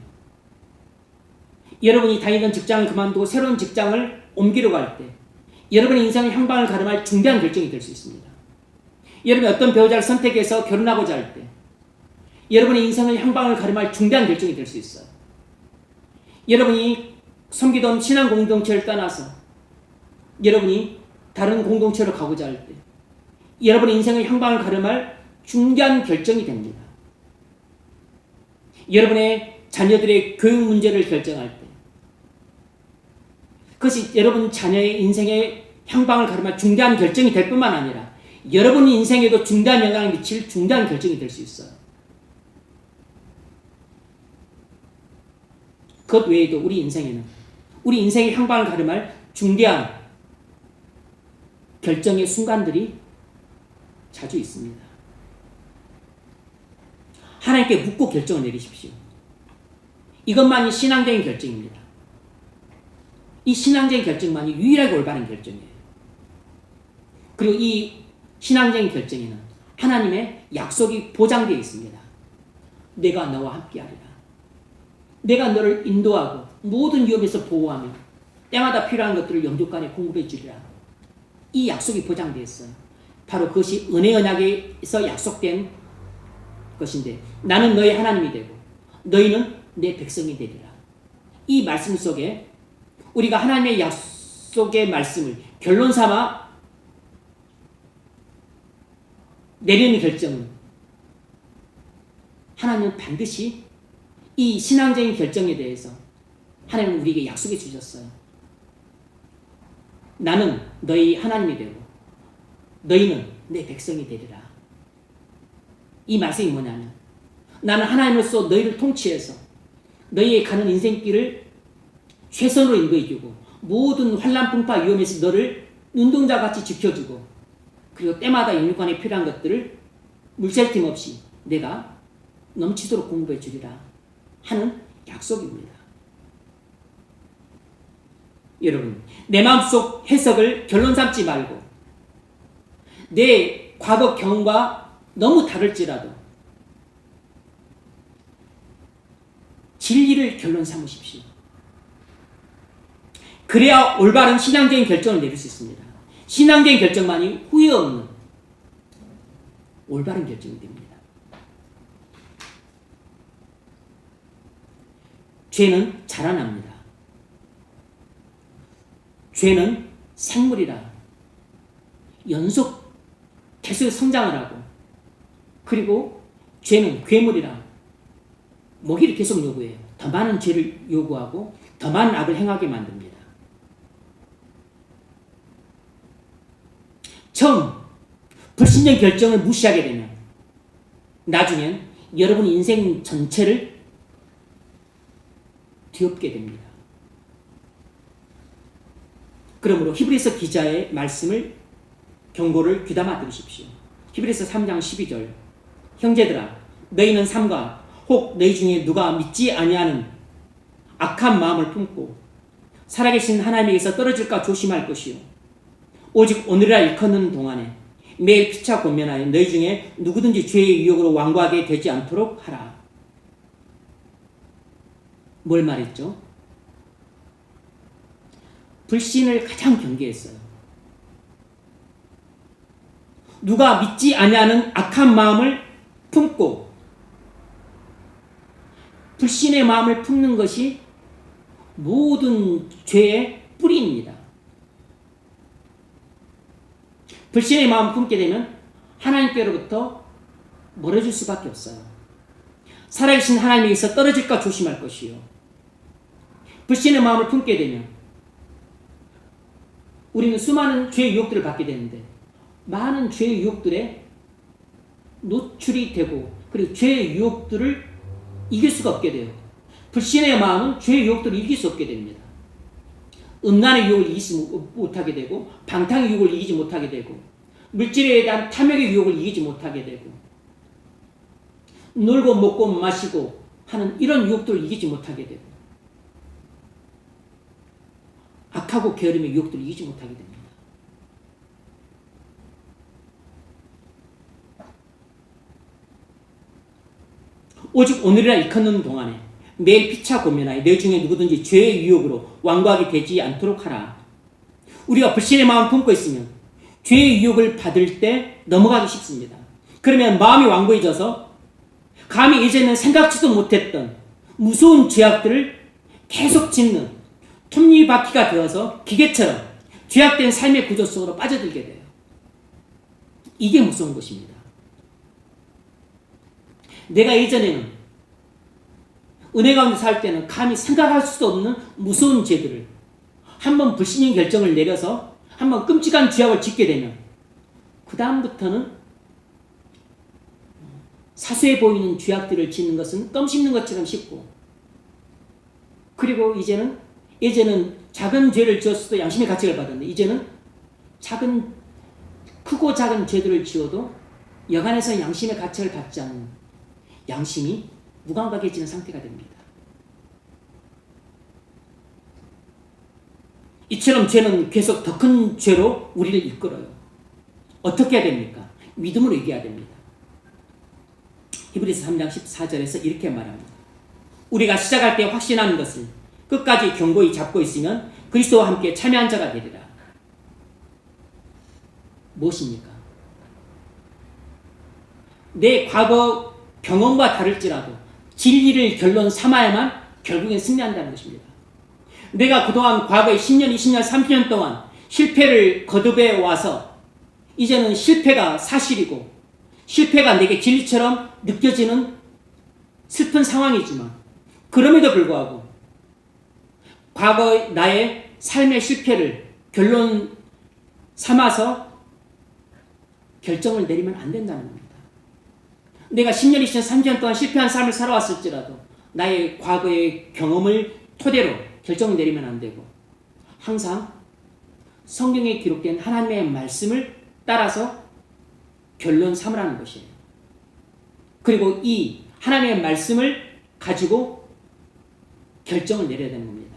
여러분이 다니던 직장을 그만두고 새로운 직장을 옮기려고 할 때 여러분의 인생의 향방을 가름할 중대한 결정이 될 수 있습니다. 여러분이 어떤 배우자를 선택해서 결혼하고자 할 때 여러분의 인생의 향방을 가름할 중대한 결정이 될 수 있어요. 여러분이 섬기던 신앙 공동체를 떠나서 여러분이 다른 공동체로 가고자 할 때 여러분의 인생의 향방을 가름할 중대한 결정이 됩니다. 여러분의 자녀들의 교육 문제를 결정할 때 그것이 여러분 자녀의 인생의 향방을 가름할 중대한 결정이 될 뿐만 아니라 여러분 인생에도 중대한 영향을 미칠 중대한 결정이 될 수 있어요. 그것 외에도 우리 인생에는 우리 인생의 향방을 가름할 중대한 결정의 순간들이 자주 있습니다. 하나님께 묻고 결정을 내리십시오. 이것만이 신앙적인 결정입니다. 이 신앙적인 결정만이 유일하게 올바른 결정이에요. 그리고 이 신앙적인 결정에는 하나님의 약속이 보장되어 있습니다. 내가 너와 함께하리라. 내가 너를 인도하고 모든 위험에서 보호하며 때마다 필요한 것들을 영육간에 공급해 주리라. 이 약속이 보장되어 있어요. 바로 그것이 은혜 언약에서 약속된 것인데 나는 너의 하나님이 되고 너희는 내 백성이 되리라. 이 말씀 속에 우리가 하나님의 약속의 말씀을 결론 삼아 내리는 결정은 하나님은 반드시 이 신앙적인 결정에 대해서 하나님은 우리에게 약속해 주셨어요. 나는 너희 하나님이 되고 너희는 내 백성이 되리라. 이 말씀이 뭐냐면 나는 하나님으로서 너희를 통치해서 너희의 가는 인생길을 최선으로 인도해주고 모든 환난 풍파 위험에서 너를 눈동자같이 지켜주고 그리고 때마다 영육간에 필요한 것들을 물샐 틈 없이 내가 넘치도록 공급해 주리라 하는 약속입니다. 여러분, 내 마음속 해석을 결론 삼지 말고 내 과거 경험과 너무 다를지라도 진리를 결론 삼으십시오. 그래야 올바른 신앙적인 결정을 내릴 수 있습니다. 신앙적인 결정만이 후회 없는 올바른 결정이 됩니다. 죄는 자라납니다. 죄는 생물이라 연속 계속 성장을 하고, 그리고 죄는 괴물이라 먹이를 계속 요구해요. 더 많은 죄를 요구하고 더 많은 악을 행하게 만듭니다. 처음 불신령 결정을 무시하게 되면 나중엔 여러분 인생 전체를 뒤엎게 됩니다. 그러므로 히브리서 기자의 말씀을, 경고를 귀담아 들으십시오. 히브리서 3장 12절, 형제들아 너희는 삼가 혹 너희 중에 누가 믿지 아니하는 악한 마음을 품고 살아계신 하나님에게서 떨어질까 조심할 것이요, 오직 오늘이라 일컫는 동안에 매일 피차 권면하여 너희 중에 누구든지 죄의 유혹으로 완고하게 되지 않도록 하라. 뭘 말했죠? 불신을 가장 경계했어요. 누가 믿지 아니하는 악한 마음을 품고, 불신의 마음을 품는 것이 모든 죄의 뿌리입니다. 불신의 마음을 품게 되면 하나님께로부터 멀어질 수밖에 없어요. 살아계신 하나님에게서 떨어질까 조심할 것이요, 불신의 마음을 품게 되면 우리는 수많은 죄의 유혹들을 받게 되는데, 많은 죄의 유혹들에 노출이 되고, 그리고 죄의 유혹들을 이길 수가 없게 돼요. 불신의 마음은 죄의 유혹들을 이길 수 없게 됩니다. 음란의 유혹을 이기지 못하게 되고, 방탕의 유혹을 이기지 못하게 되고, 물질에 대한 탐욕의 유혹을 이기지 못하게 되고, 놀고 먹고 마시고 하는 이런 유혹들을 이기지 못하게 되고, 악하고 게으름의 유혹들을 이기지 못하게 됩니다. 오직 오늘이라 일컫는 동안에 매일 피차 권면하여 너희 중에 누구든지 죄의 유혹으로 완고하게 되지 않도록 하라. 우리가 불신의 마음을 품고 있으면 죄의 유혹을 받을 때 넘어가기 쉽습니다. 그러면 마음이 완고해져서 감히 예전에는 생각지도 못했던 무서운 죄악들을 계속 짓는 톱니바퀴가 되어서 기계처럼 죄악된 삶의 구조 속으로 빠져들게 돼요. 이게 무서운 것입니다. 내가 예전에는 은혜 가운데 살 때는 감히 생각할 수도 없는 무서운 죄들을 한번 불신의 결정을 내려서 한번 끔찍한 죄악을 짓게 되면 그 다음부터는 사소해 보이는 죄악들을 짓는 것은 껌 씹는 것처럼 쉽고, 그리고 예전은 작은 죄를 지었어도 양심의 가책을 받았는데, 이제는 크고 작은 죄들을 지어도 여간해서 양심의 가책을 받지 않는 양심이 무감각해지는 상태가 됩니다. 이처럼 죄는 계속 더 큰 죄로 우리를 이끌어요. 어떻게 해야 됩니까? 믿음으로 이겨야 됩니다. 히브리서 3장 14절에서 이렇게 말합니다. 우리가 시작할 때 확신하는 것을 끝까지 견고히 잡고 있으면 그리스도와 함께 참여한 자가 되리라. 무엇입니까? 내 과거 경험과 다를지라도 진리를 결론 삼아야만 결국엔 승리한다는 것입니다. 내가 그동안 과거의 10년, 20년, 30년 동안 실패를 거듭해 와서 이제는 실패가 사실이고 실패가 내게 진리처럼 느껴지는 슬픈 상황이지만, 그럼에도 불구하고 과거의 나의 삶의 실패를 결론 삼아서 결정을 내리면 안 된다는 겁니다. 내가 10년, 20년, 30년 동안 실패한 삶을 살아왔을지라도 나의 과거의 경험을 토대로 결정을 내리면 안 되고, 항상 성경에 기록된 하나님의 말씀을 따라서 결론 삼으라는 것이에요. 그리고 이 하나님의 말씀을 가지고 결정을 내려야 되는 겁니다.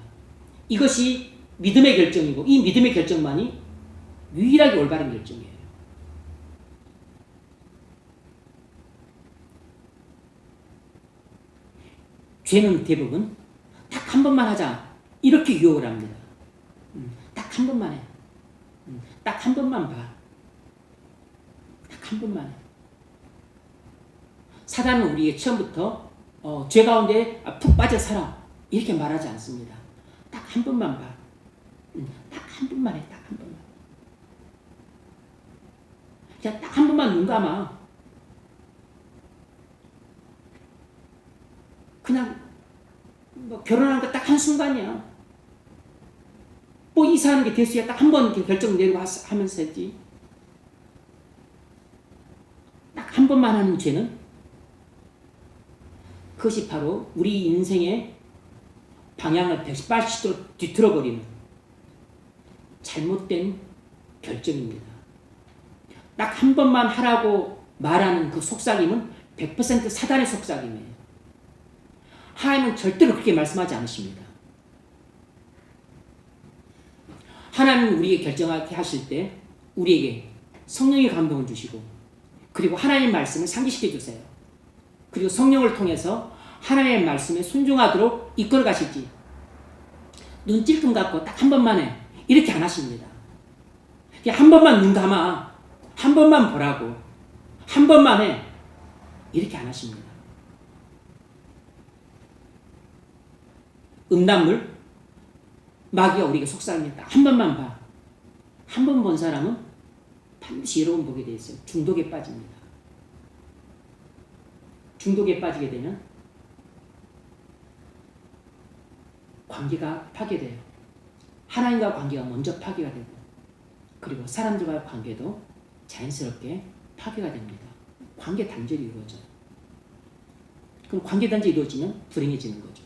이것이 믿음의 결정이고, 이 믿음의 결정만이 유일하게 올바른 결정이에요. 죄는 대부분 딱 한 번만 하자 이렇게 유혹을 합니다. 딱 한 번만 해. 딱 한 번만 봐. 딱 한 번만 해. 사단은 우리에게 처음부터 죄 가운데 푹 빠져 살아. 이렇게 말하지 않습니다. 딱 한 번만 봐. 딱 한 번만 해. 딱 한 번만. 그냥 딱 한 번만 눈 감아. 그냥 뭐 결혼하는 거 딱 한순간이야. 뭐 이사하는 게 대수야. 딱 한 번 결정 내리고 하면서 했지. 딱 한 번만 하는 죄는 그것이 바로 우리 인생의 방향을 180도로 뒤틀어버리는 잘못된 결정입니다. 딱 한 번만 하라고 말하는 그 속삭임은 100% 사단의 속삭임이에요. 하나님은 절대로 그렇게 말씀하지 않으십니다. 하나님은 우리에게 결정하게 하실 때 우리에게 성령의 감동을 주시고 그리고 하나님의 말씀을 상기시켜 주세요. 그리고 성령을 통해서 하나님의 말씀에 순종하도록 이끌어 가시지. 눈 찔끔 감고 딱 한 번만 해. 이렇게 안 하십니다. 그냥 한 번만 눈 감아. 한 번만 보라고. 한 번만 해. 이렇게 안 하십니다. 음란물, 마귀가 우리에게 속삭입니다. 한 번만 봐. 한 번 본 사람은 반드시 여러 번 보게 돼 있어요. 중독에 빠집니다. 중독에 빠지게 되면 관계가 파괴돼요. 하나님과 관계가 먼저 파괴가 되고 그리고 사람들과의 관계도 자연스럽게 파괴가 됩니다. 관계 단절이 이루어져요. 그럼 관계 단절이 이루어지면 불행해지는 거죠.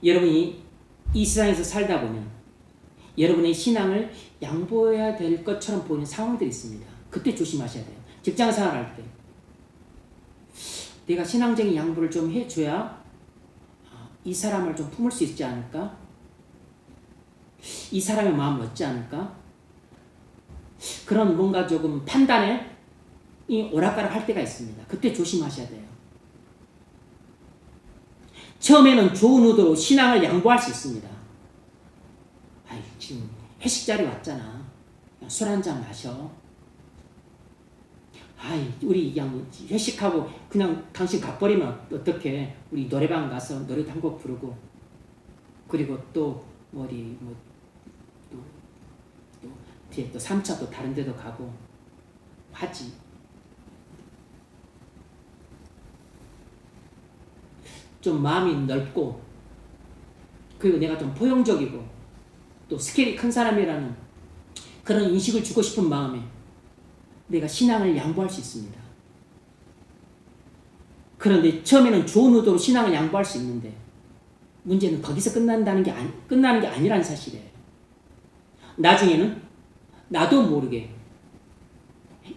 여러분이 이 세상에서 살다 보면 여러분의 신앙을 양보해야 될 것처럼 보이는 상황들이 있습니다. 그때 조심하셔야 돼요. 직장 생활할 때 내가 신앙적인 양보를 좀 해줘야 이 사람을 좀 품을 수 있지 않을까? 이 사람의 마음을 얻지 않을까? 그런 뭔가 조금 판단에 오락가락 할 때가 있습니다. 그때 조심하셔야 돼요. 처음에는 좋은 의도로 신앙을 양보할 수 있습니다. 아이, 지금 회식 자리 왔잖아. 술 한잔 마셔. 아이, 우리 그냥 회식하고 그냥 당신 가버리면 어떡해. 우리 노래방 가서 노래도 한 곡 부르고 그리고 또 뒤에 또 3차 또 다른 데도 가고 하지. 좀 마음이 넓고 그리고 내가 좀 포용적이고 또 스케일이 큰 사람이라는 그런 인식을 주고 싶은 마음에 내가 신앙을 양보할 수 있습니다. 그런데 처음에는 좋은 의도로 신앙을 양보할 수 있는데 문제는 거기서 끝나는 게 아니라는 사실이에요. 나중에는 나도 모르게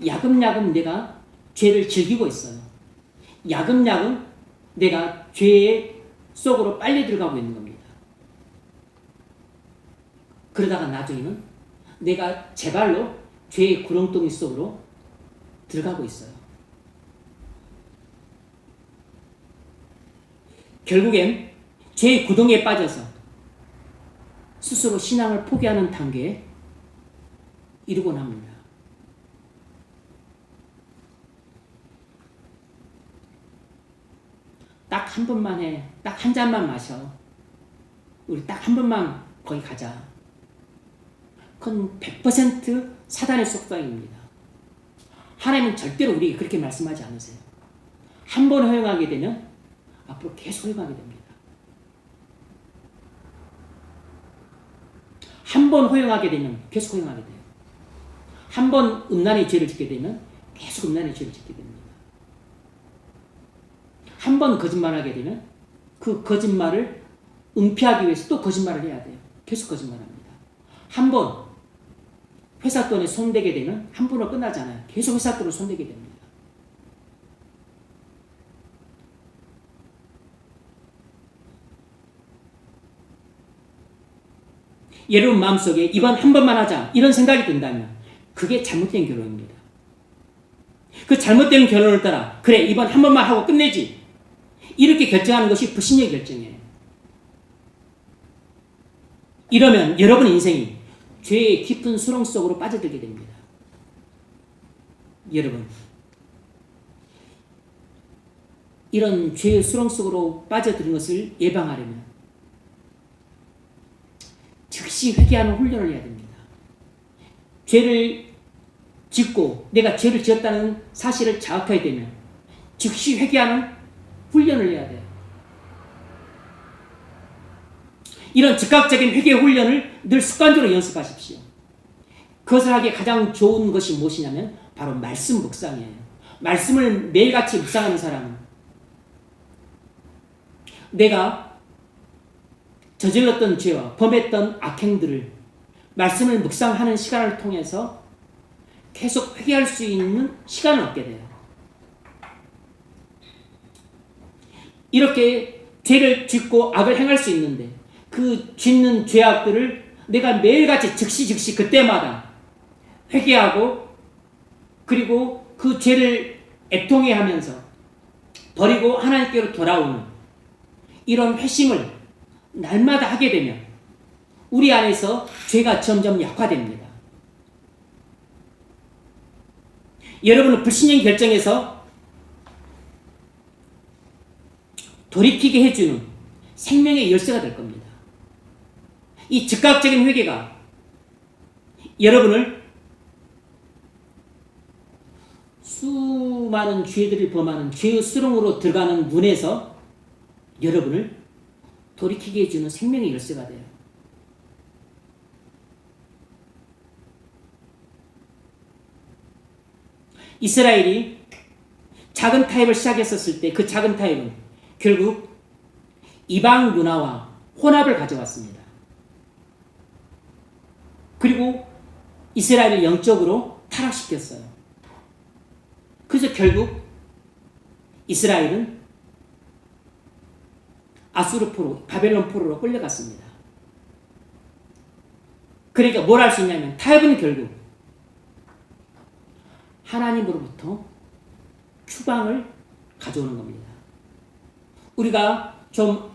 야금야금 내가 죄를 즐기고 있어요. 야금야금 내가 죄의 속으로 빨리 들어가고 있는 겁니다. 그러다가 나중에는 내가 제 발로 죄의 구렁텅이 속으로 들어가고 있어요. 결국엔 죄의 구덩이에 빠져서 스스로 신앙을 포기하는 단계에 이르곤 합니다. 딱 한 번만 해. 딱 한 잔만 마셔. 우리 딱 한 번만 거기 가자. 그건 100% 사단의 속삭임입니다. 하나님은 절대로 우리에게 그렇게 말씀하지 않으세요. 한 번 허용하게 되면 앞으로 계속 허용하게 됩니다. 한 번 허용하게 되면 계속 허용하게 돼요. 한 번 음란의 죄를 짓게 되면 계속 음란의 죄를 짓게 됩니다. 한 번 거짓말하게 되면 그 거짓말을 은폐하기 위해서 또 거짓말을 해야 돼요. 계속 거짓말합니다. 한 번 회사 돈에 손대게 되면 한 번으로 끝나지 않아요. 계속 회사 돈으로 손대게 됩니다. 여러분 마음속에 이번 한 번만 하자 이런 생각이 든다면 그게 잘못된 결론입니다. 그 잘못된 결론을 따라 그래 이번 한 번만 하고 끝내지 이렇게 결정하는 것이 불신의 결정이에요. 이러면 여러분 인생이 죄의 깊은 수렁 속으로 빠져들게 됩니다. 여러분, 이런 죄의 수렁 속으로 빠져드는 것을 예방하려면 즉시 회개하는 훈련을 해야 됩니다. 죄를 짓고 내가 죄를 지었다는 사실을 자각하게 되면 즉시 회개하는 훈련을 해야 돼요. 이런 즉각적인 회개 훈련을 늘 습관적으로 연습하십시오. 그것을 하기에 가장 좋은 것이 무엇이냐면 바로 말씀 묵상이에요. 말씀을 매일같이 묵상하는 사람은 내가 저질렀던 죄와 범했던 악행들을 말씀을 묵상하는 시간을 통해서 계속 회개할 수 있는 시간을 얻게 돼요. 이렇게 죄를 짓고 악을 행할 수 있는데 그 짓는 죄악들을 내가 매일같이 즉시 그때마다 회개하고 그리고 그 죄를 애통해하면서 버리고 하나님께로 돌아오는 이런 회심을 날마다 하게 되면 우리 안에서 죄가 점점 약화됩니다. 여러분은 불신령 결정에서 돌이키게 해주는 생명의 열쇠가 될 겁니다. 이 즉각적인 회개가 여러분을 수많은 죄들을 범하는 죄의 수렁으로 들어가는 문에서 여러분을 돌이키게 해주는 생명의 열쇠가 돼요. 이스라엘이 작은 타협을 시작했었을 때 그 작은 타협은 결국 이방 문화와 혼합을 가져왔습니다. 그리고 이스라엘을 영적으로 타락시켰어요. 그래서 결국 이스라엘은 아수르 포로, 바벨론 포로로 끌려갔습니다. 그러니까 뭘 할 수 있냐면 타협은 결국 하나님으로부터 추방을 가져오는 겁니다. 우리가 좀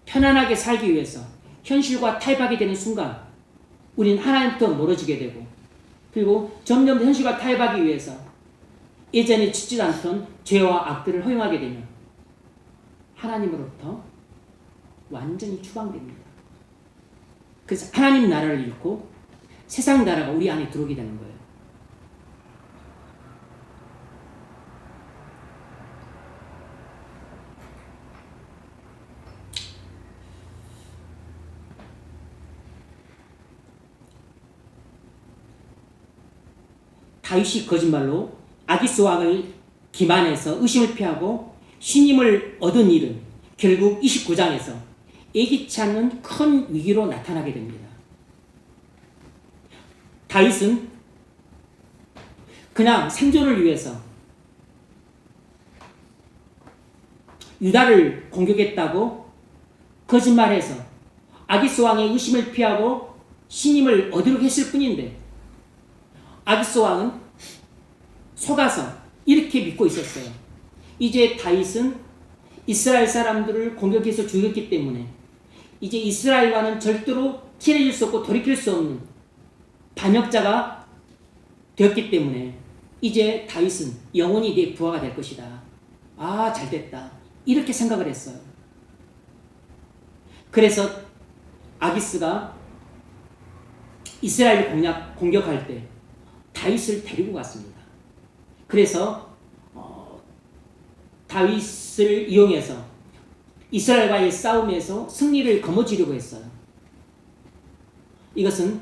편안하게 살기 위해서 현실과 타협하게 되는 순간 우리는 하나님부터 멀어지게 되고 그리고 점점 현실과 타협하기 위해서 예전에 짓지 않던 죄와 악들을 허용하게 되면 하나님으로부터 완전히 추방됩니다. 그래서 하나님 나라를 잃고 세상 나라가 우리 안에 들어오게 되는 거예요. 다윗이 거짓말로 아기스 왕을 기만해서 의심을 피하고 신임을 얻은 일은 결국 29장에서 예기치 않는 큰 위기로 나타나게 됩니다. 다윗은 그냥 생존을 위해서 유다를 공격했다고 거짓말해서 아기스 왕의 의심을 피하고 신임을 얻으려고 했을 뿐인데 아기스 왕은 속아서 이렇게 믿고 있었어요. 이제 다윗은 이스라엘 사람들을 공격해서 죽였기 때문에 이제 이스라엘과는 절대로 친해질 수 없고 돌이킬 수 없는 반역자가 되었기 때문에 이제 다윗은 영원히 내 부하가 될 것이다. 아, 잘됐다. 이렇게 생각을 했어요. 그래서 아기스가 이스라엘을 공격할 때 다윗을 데리고 갔습니다. 그래서 다윗을 이용해서 이스라엘과의 싸움에서 승리를 거머쥐려고 했어요. 이것은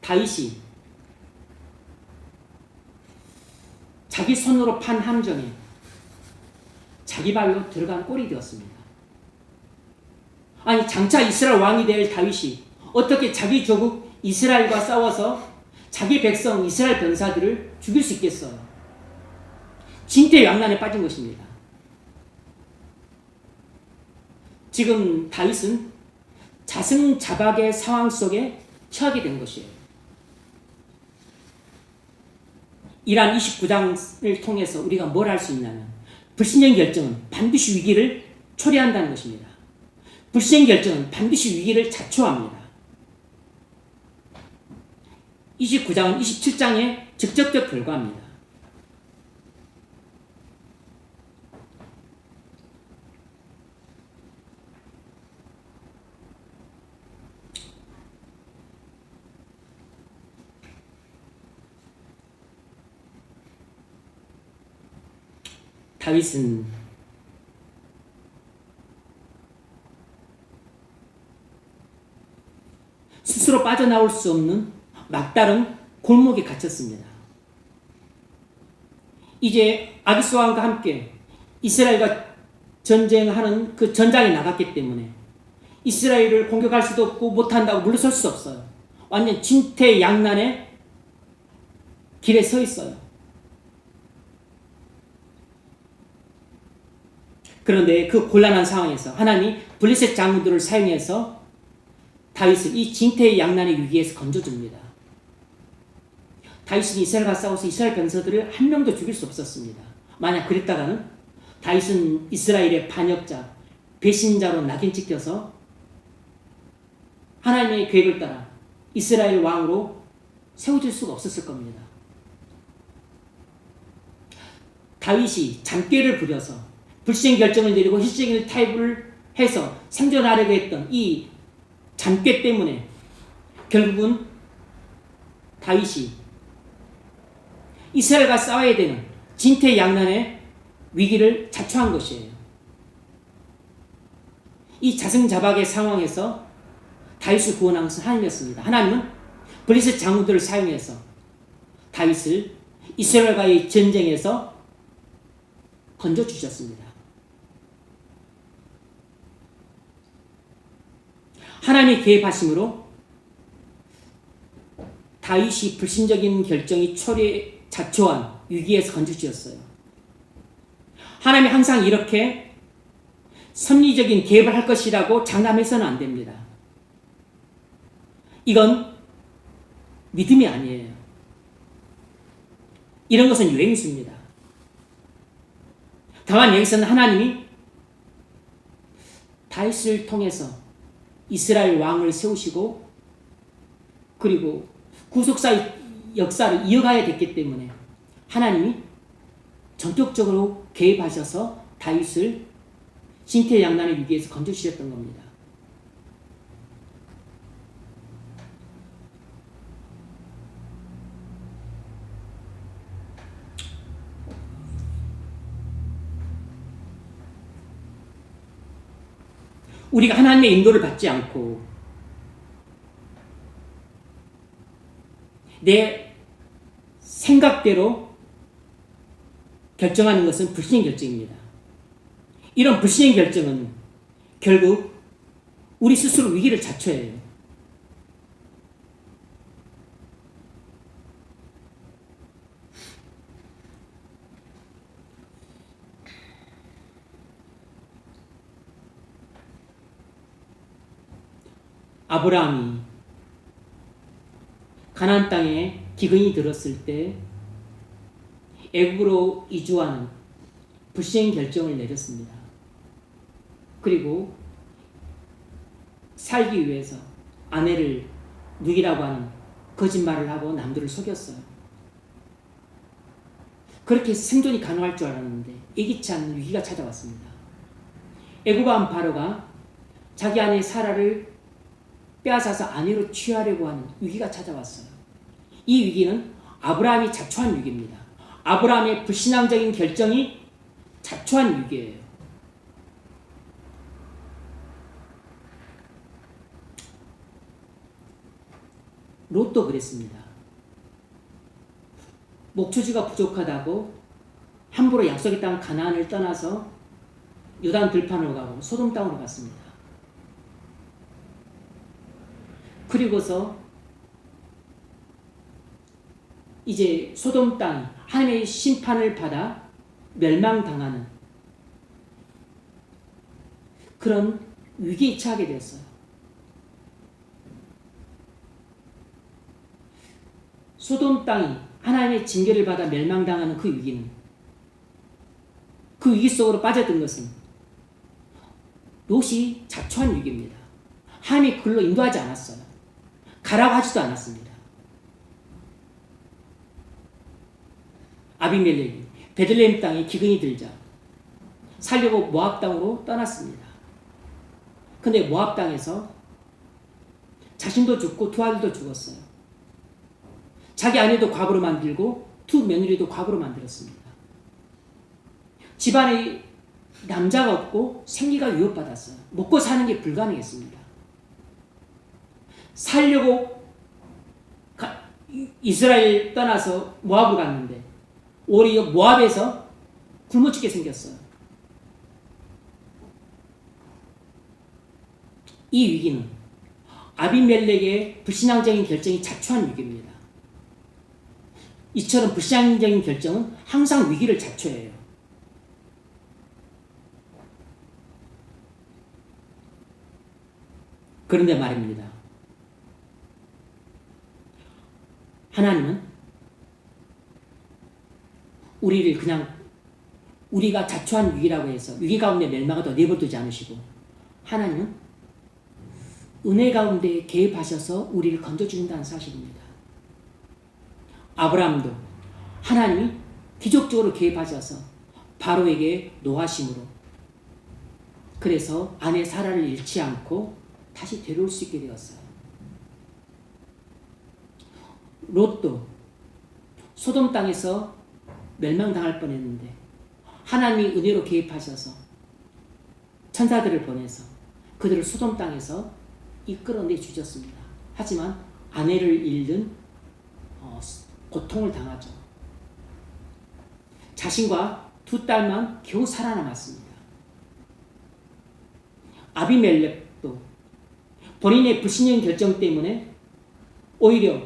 다윗이 자기 손으로 판 함정에 자기 발로 들어간 꼴이 되었습니다. 아니 장차 이스라엘 왕이 될 다윗이 어떻게 자기 조국 이스라엘과 싸워서 자기 백성 이스라엘 병사들을 죽일 수 있겠어요? 진퇴양난에 빠진 것입니다. 지금 다윗은 자승자박의 상황 속에 처하게 된 것이에요. 이란 29장을 통해서 우리가 뭘 할 수 있냐면 불신령 결정은 반드시 위기를 초래한다는 것입니다. 불신령 결정은 반드시 위기를 자초합니다. 29장은 27장의 직접적 결과입니다. 다윗은 스스로 빠져나올 수 없는 막다른 골목에 갇혔습니다. 이제 아비스 왕과 함께 이스라엘과 전쟁하는 그 전장에 나갔기 때문에 이스라엘을 공격할 수도 없고 못한다고 물러설 수 없어요. 완전 진퇴양난의 길에 서 있어요. 그런데 그 곤란한 상황에서 하나님이 블레셋 장군들을 사용해서 다윗을 이 진퇴양난의 위기에서 건져줍니다. 다윗은 이스라엘과 싸워서 이스라엘 병사들을 한 명도 죽일 수 없었습니다. 만약 그랬다가는 다윗은 이스라엘의 반역자, 배신자로 낙인 찍혀서 하나님의 계획을 따라 이스라엘 왕으로 세워질 수가 없었을 겁니다. 다윗이 잔꾀를 부려서 불시행 결정을 내리고 희생을 타협을 해서 생존하려고 했던 이 잔꾀 때문에 결국은 다윗이 이스라엘과 싸워야 되는 진퇴양난의 위기를 자초한 것이에요. 이 자승자박의 상황에서 다윗을 구원한 것은 하나님이었습니다. 하나님은 블레셋 장군들을 사용해서 다윗을 이스라엘과의 전쟁에서 건져주셨습니다. 하나님의 개입하심으로 다윗이 불신적인 결정이 자초한 위기에서 건져주셨어요. 하나님이 항상 이렇게 섭리적인 개입을 할 것이라고 장담해서는 안 됩니다. 이건 믿음이 아니에요. 이런 것은 유행수입니다. 다만 여기서는 하나님이 다윗을 통해서 이스라엘 왕을 세우시고 그리고 구속사의 역사를 이어가야 됐기 때문에 하나님이 전격적으로 개입하셔서 다윗을 진퇴양난의 위기에서 건져주셨던 겁니다. 우리가 하나님의 인도를 받지 않고 내 생각대로 결정하는 것은 불신의 결정입니다. 이런 불신의 결정은 결국 우리 스스로 위기를 자초해요. 아브라함이 가나안 땅에 기근이 들었을 때 애굽으로 이주하는 불시행 결정을 내렸습니다. 그리고 살기 위해서 아내를 누이라고 하는 거짓말을 하고 남들을 속였어요. 그렇게 생존이 가능할 줄 알았는데 예기치 않은 위기가 찾아왔습니다. 애굽 왕 바로가 자기 아내 사라를 빼앗아서 아내로 취하려고 하는 위기가 찾아왔어요. 이 위기는 아브라함이 자초한 위기입니다. 아브라함의 불신앙적인 결정이 자초한 위기예요. 롯도 그랬습니다. 목초지가 부족하다고 함부로 약속의 땅 가나안을 떠나서 요단 들판으로 가고 소돔 땅으로 갔습니다. 그리고서 이제 소돔 땅이 하나님의 심판을 받아 멸망당하는 그런 위기에 처하게 되었어요. 소돔 땅이 하나님의 징계를 받아 멸망당하는 그 위기는, 그 위기 속으로 빠졌던 것은 롯이 자초한 위기입니다. 하나님이 그걸로 인도하지 않았어요. 가라고 하지도 않았습니다. 아비멜렉이 베들레헴 땅에 기근이 들자 살려고 모압 땅으로 떠났습니다. 근데 모압 땅에서 자신도 죽고 두 아들도 죽었어요. 자기 아내도 과부로 만들고 두 며느리도 과부로 만들었습니다. 집안에 남자가 없고 생기가 위협받았어요. 먹고 사는 게 불가능했습니다. 살려고 이스라엘 떠나서 모압을 갔는데 오히려 모압에서 굶어 죽게 생겼어요. 이 위기는 아비멜렉의 불신앙적인 결정이 자초한 위기입니다. 이처럼 불신앙적인 결정은 항상 위기를 자초해요. 그런데 말입니다. 하나님은 우리를 그냥 우리가 자초한 위기라고 해서 위기 가운데 멸망하다 내버려두지 않으시고 하나님은 은혜 가운데 개입하셔서 우리를 건져주신다는 사실입니다. 아브라함도 하나님이 기적적으로 개입하셔서 바로에게 노하심으로 그래서 아내 사라를 잃지 않고 다시 데려올 수 있게 되었어요. 롯도 소돔 땅에서 멸망당할 뻔했는데 하나님이 은혜로 개입하셔서 천사들을 보내서 그들을 소돔 땅에서 이끌어내 주셨습니다. 하지만 아내를 잃는 고통을 당하죠. 자신과 두 딸만 겨우 살아남았습니다. 아비멜렉도 본인의 불신령 결정 때문에 오히려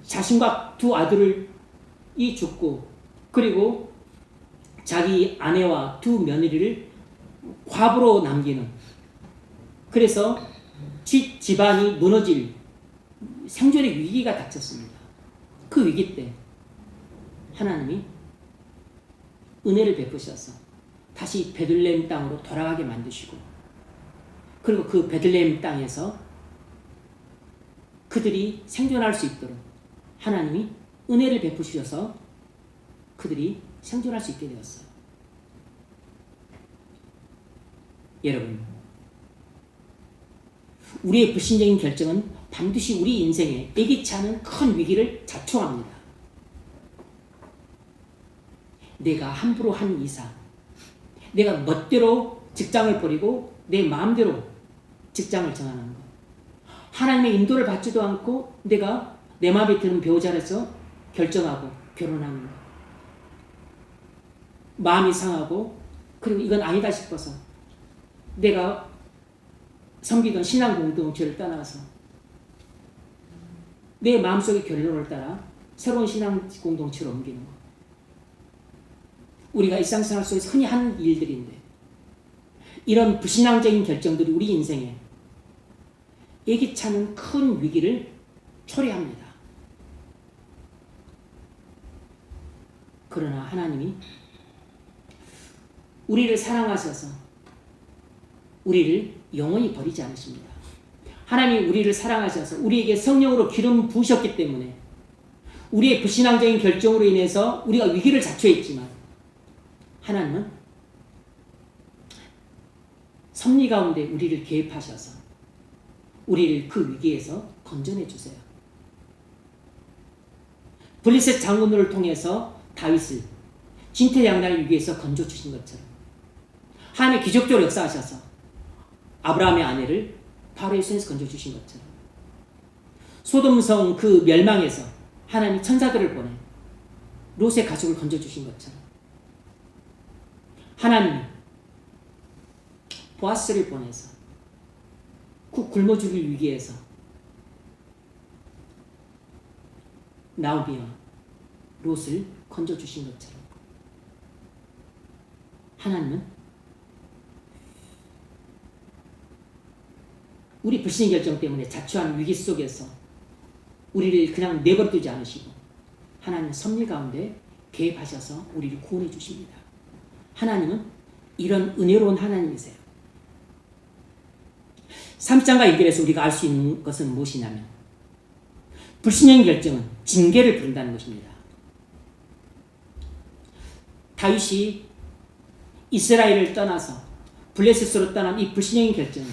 자신과 두 아들이 죽고 그리고 자기 아내와 두 며느리를 과부로 남기는 그래서 집안이 무너질 생존의 위기가 닥쳤습니다. 그 위기 때 하나님이 은혜를 베푸셔서 다시 베들레헴 땅으로 돌아가게 만드시고 그리고 그 베들레헴 땅에서 그들이 생존할 수 있도록 하나님이 은혜를 베푸셔서 그들이 생존할 수 있게 되었어요. 여러분, 우리의 불신적인 결정은 반드시 우리 인생에 예기치 않은 큰 위기를 자초합니다. 내가 함부로 한 이상, 내가 멋대로 직장을 버리고 내 마음대로 직장을 정하는 것, 하나님의 인도를 받지도 않고 내가 내 마음에 드는 배우자라서 결정하고 결혼하는 것, 마음이 상하고 그리고 이건 아니다 싶어서 내가 섬기던 신앙 공동체를 떠나서 내 마음속의 결론을 따라 새로운 신앙 공동체로 옮기는 것. 우리가 일상생활 속에서 흔히 하는 일들인데 이런 불신앙적인 결정들이 우리 인생에 예기치 않은 큰 위기를 초래합니다. 그러나 하나님이 우리를 사랑하셔서 우리를 영원히 버리지 않으십니다. 하나님이 우리를 사랑하셔서 우리에게 성령으로 기름 부으셨기 때문에 우리의 불신앙적인 결정으로 인해서 우리가 위기를 자초했지만 하나님은 섭리 가운데 우리를 개입하셔서 우리를 그 위기에서 건져내 주세요. 블레셋 장군을 통해서 다윗을 진퇴양날 위기에서 건져 주신 것처럼 하나님이 기적적으로 역사하셔서 아브라함의 아내를 바로의 손에서 건져 주신 것처럼 소돔성 그 멸망에서 하나님이 천사들을 보내 롯의 가족을 건져 주신 것처럼 하나님이 보아스를 보내서 그 굶어 죽을 위기에서 나오미와 롯을 건져 주신 것처럼 하나님은 우리 불신 결정 때문에 자초한 위기 속에서 우리를 그냥 내버려두지 않으시고 하나님 섭리 가운데 개입하셔서 우리를 구원해 주십니다. 하나님은 이런 은혜로운 하나님이세요. 3장과 연결해서 우리가 알 수 있는 것은 무엇이냐면 불신형 결정은 징계를 부른다는 것입니다. 다윗이 이스라엘을 떠나서 블레셋으로 떠난 이 불신형인 결정은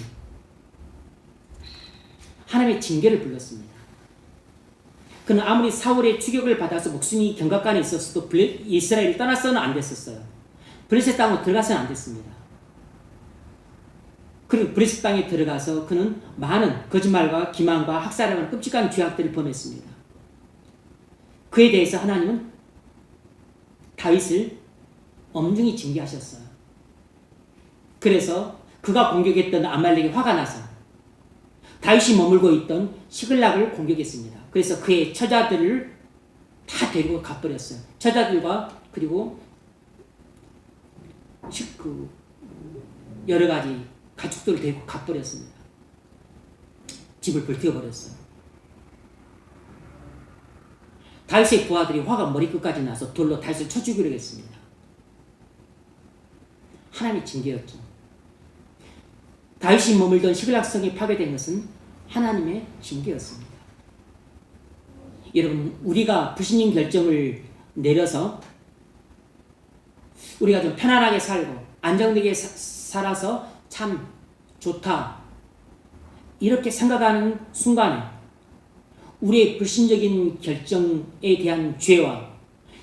하나님의 징계를 불렀습니다. 그는 아무리 사울의 추격을 받아서 목숨이 경각간에 있었어도 이스라엘을 떠나서는 안 됐었어요. 블레셋 땅으로 들어가서는 안 됐습니다. 그리고 블레셋 땅에 들어가서 그는 많은 거짓말과 기만과 학살하는 끔찍한 죄악들을 범했습니다. 그에 대해서 하나님은 다윗을 엄중히 징계하셨어요. 그래서 그가 공격했던 아말렉이 화가 나서 다윗이 머물고 있던 시글락을 공격했습니다. 그래서 그의 처자들을 다 데리고 가버렸어요. 처자들과 그리고 여러 가지 가축들을 데리고 가버렸습니다. 집을 불태워버렸어요. 다윗의 부하들이 화가 머리끝까지 나서 돌로 다윗을 쳐 죽이려고 했습니다. 하나님의 징계였죠. 다윗이 머물던 시글락성이 파괴된 것은 하나님의 징계였습니다. 여러분, 우리가 불신인 결정을 내려서 우리가 좀 편안하게 살고 안정되게 살아서 참 좋다 이렇게 생각하는 순간에 우리의 불신적인 결정에 대한 죄와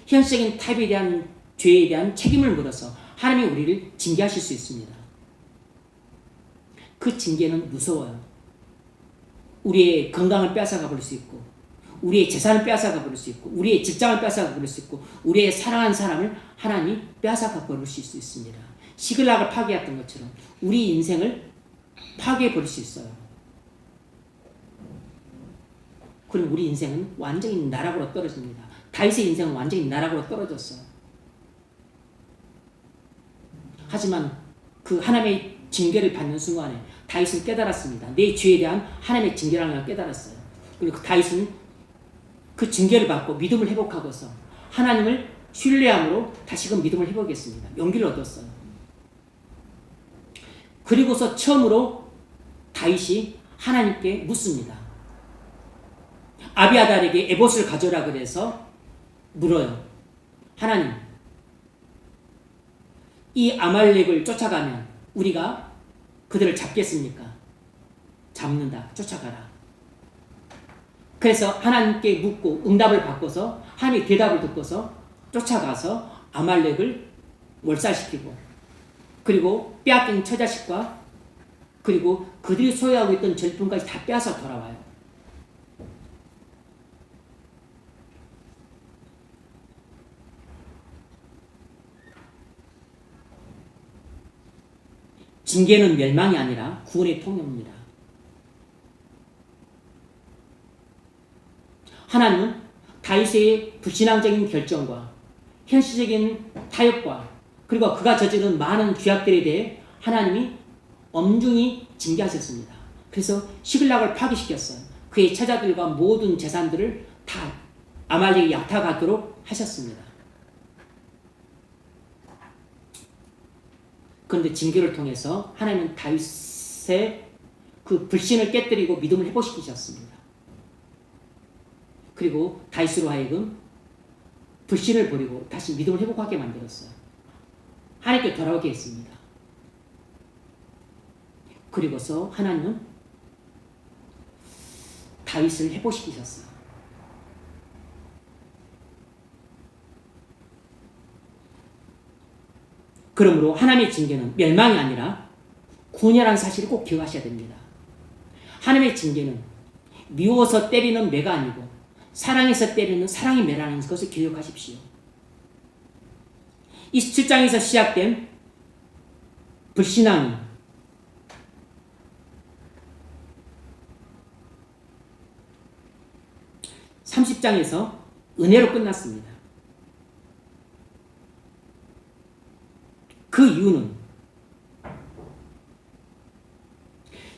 현실적인 타협에 대한 죄에 대한 책임을 물어서 하나님이 우리를 징계하실 수 있습니다. 그 징계는 무서워요. 우리의 건강을 빼앗아가 버릴 수 있고 우리의 재산을 빼앗아가 버릴 수 있고 우리의 직장을 빼앗아가 버릴 수 있고 우리의 사랑하는 사람을 하나님이 빼앗아가 버리실 수 있습니다. 시글락을 파괴했던 것처럼 우리 인생을 파괴해 버릴 수 있어요. 그럼 우리 인생은 완전히 나락으로 떨어집니다. 다윗의 인생은 완전히 나락으로 떨어졌어요. 하지만 그 하나님의 징계를 받는 순간에 다윗은 깨달았습니다. 내 죄에 대한 하나님의 징계라는 걸 깨달았어요. 그리고 다윗은 그 징계를 받고 믿음을 회복하고서 하나님을 신뢰함으로 다시금 믿음을 회복했습니다. 용기를 얻었어요. 그리고서 처음으로 다윗이 하나님께 묻습니다. 아비아달에게 에봇을 가져라 그래서 물어요. 하나님, 이 아말렉을 쫓아가면 우리가 그들을 잡겠습니까? 잡는다. 쫓아가라. 그래서 하나님께 묻고 응답을 받고서 하나님의 대답을 듣고서 쫓아가서 아말렉을 몰살시키고 그리고 빼앗긴 처자식과 그리고 그들이 소유하고 있던 절품까지 다 빼앗아 돌아와요. 징계는 멸망이 아니라 구원의 통로입니다. 하나님은 다윗의 불신앙적인 결정과 현실적인 타협과 그리고 그가 저지른 많은 죄악들에 대해 하나님이 엄중히 징계하셨습니다. 그래서 시글락을 파괴시켰어요. 그의 처자들과 모든 재산들을 다 아말렉이 약탈하도록 하셨습니다. 그런데 징계를 통해서 하나님은 다윗의 그 불신을 깨뜨리고 믿음을 회복시키셨습니다. 그리고 다윗으로 하여금 불신을 버리고 다시 믿음을 회복하게 만들었어요. 하나님께 돌아오게 했습니다. 그리고서 하나님은 다윗을 회복시키셨어요. 그러므로 하나님의 징계는 멸망이 아니라 구원이라는 사실을 꼭 기억하셔야 됩니다. 하나님의 징계는 미워서 때리는 매가 아니고 사랑해서 때리는 사랑이 매라는 것을 기억하십시오. 27장에서 시작된 불신앙이 30장에서 은혜로 끝났습니다. 그 이유는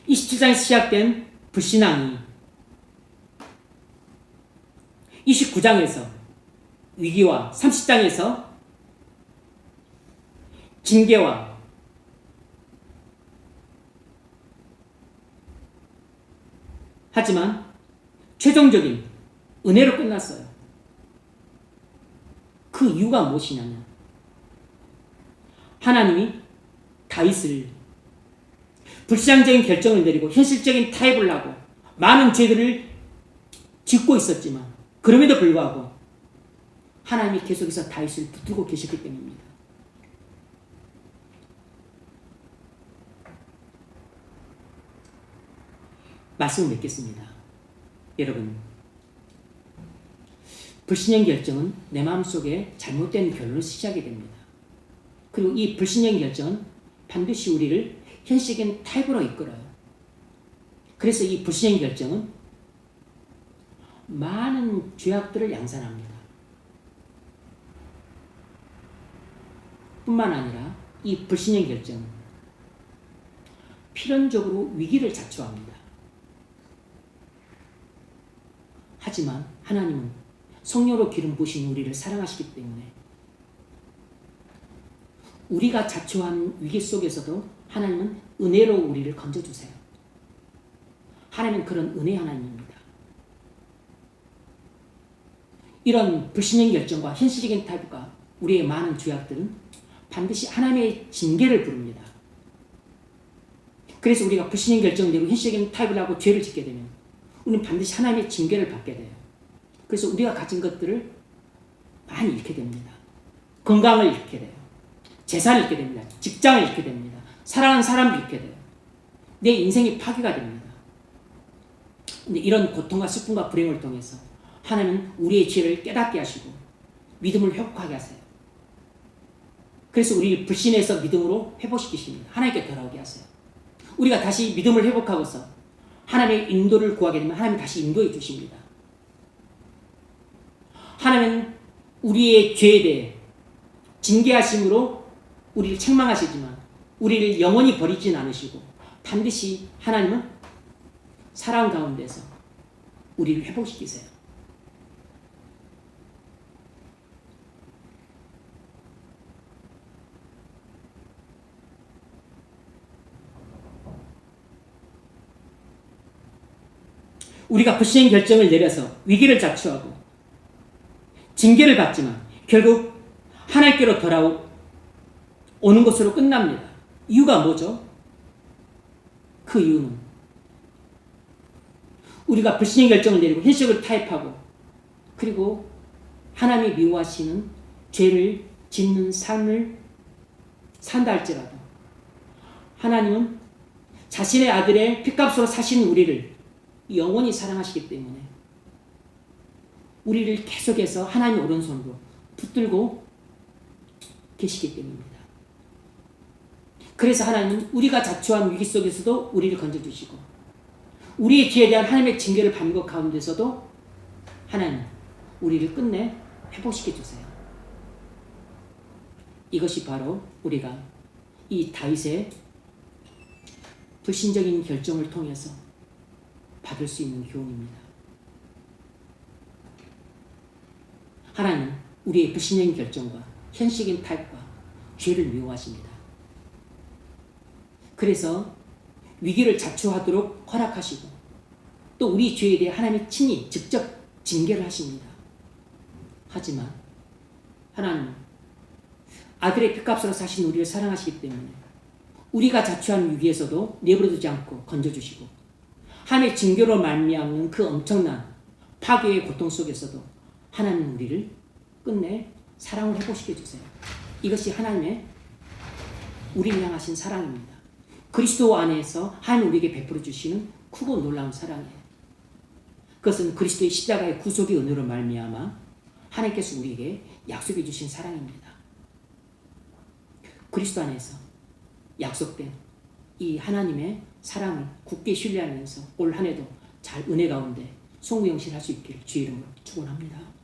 27장에서 시작된 불신앙이 29장에서 위기와 30장에서 징계와 하지만 최종적인 은혜로 끝났어요. 그 이유가 무엇이냐면 하나님이 다윗을 불신앙적인 결정을 내리고 현실적인 타협을 하고 많은 죄들을 짓고 있었지만 그럼에도 불구하고 하나님이 계속해서 다윗을 붙들고 계셨기 때문입니다. 말씀을 맺겠습니다. 여러분, 불신형 결정은 내 마음속에 잘못된 결론을 시작하게 됩니다. 그리고 이 불신형 결정은 반드시 우리를 현실적인 타협으로 이끌어요. 그래서 이 불신형 결정은 많은 죄악들을 양산합니다. 뿐만 아니라 이 불신형 결정은 필연적으로 위기를 자초합니다. 하지만 하나님은 성령으로 기름 부으신 우리를 사랑하시기 때문에 우리가 자초한 위기 속에서도 하나님은 은혜로 우리를 건져주세요. 하나님은 그런 은혜 하나님입니다. 이런 불신형 결정과 현실적인 타협과 우리의 많은 죄악들은 반드시 하나님의 징계를 부릅니다. 그래서 우리가 불신형 결정을 내고 현실적인 타협을 하고 죄를 짓게 되면 우리는 반드시 하나님의 징계를 받게 돼요. 그래서 우리가 가진 것들을 많이 잃게 됩니다. 건강을 잃게 돼요. 재산을 잃게 됩니다. 직장을 잃게 됩니다. 사랑하는 사람을 잃게 돼요. 내 인생이 파괴가 됩니다. 근데 이런 고통과 슬픔과 불행을 통해서 하나님은 우리의 죄를 깨닫게 하시고 믿음을 회복하게 하세요. 그래서 우리 불신에서 믿음으로 회복시키십니다. 하나님께 돌아오게 하세요. 우리가 다시 믿음을 회복하고서 하나님의 인도를 구하게 되면 하나님이 다시 인도해 주십니다. 하나님은 우리의 죄에 대해 징계하심으로 우리를 책망하시지만 우리를 영원히 버리진 않으시고 반드시 하나님은 사랑 가운데서 우리를 회복시키세요. 우리가 불신의 결정을 내려서 위기를 자초하고 징계를 받지만 결국 하나님께로 돌아오는 것으로 끝납니다. 이유가 뭐죠? 그 이유는 우리가 불신의 결정을 내리고 현실을 타협하고 그리고 하나님이 미워하시는 죄를 짓는 삶을 산다 할지라도 하나님은 자신의 아들의 피값으로 사신 우리를 영원히 사랑하시기 때문에 우리를 계속해서 하나님의 오른손으로 붙들고 계시기 때문입니다. 그래서 하나님은 우리가 자초한 위기 속에서도 우리를 건져주시고 우리의 죄에 대한 하나님의 징계를 받는 것 가운데서도 하나님 우리를 끝내 회복시켜 주세요. 이것이 바로 우리가 이 다윗의 불신적인 결정을 통해서 받을 수 있는 교훈입니다. 하나님은 우리의 불신적인 결정과 현실적인 타협과 죄를 미워하십니다. 그래서 위기를 자초하도록 허락하시고 또 우리 죄에 대해 하나님이 친히 직접 징계를 하십니다. 하지만 하나님은 아들의 피값으로 사신 우리를 사랑하시기 때문에 우리가 자초한 위기에서도 내버려두지 않고 건져주시고 하나님의 징계로 말미암는 그 엄청난 파괴의 고통 속에서도 하나님은 우리를 끝내 사랑을 회복시켜 주세요. 이것이 하나님의 우리를 향하신 사랑입니다. 그리스도 안에서 하나님 우리에게 베풀어 주시는 크고 놀라운 사랑이에요. 그것은 그리스도의 십자가의 구속의 은혜로 말미암아 하나님께서 우리에게 약속해 주신 사랑입니다. 그리스도 안에서 약속된 이 하나님의 사랑을 굳게 신뢰하면서 올 한 해도 잘 은혜 가운데 송구영실할 수 있기를 주의 이름으로 축원합니다.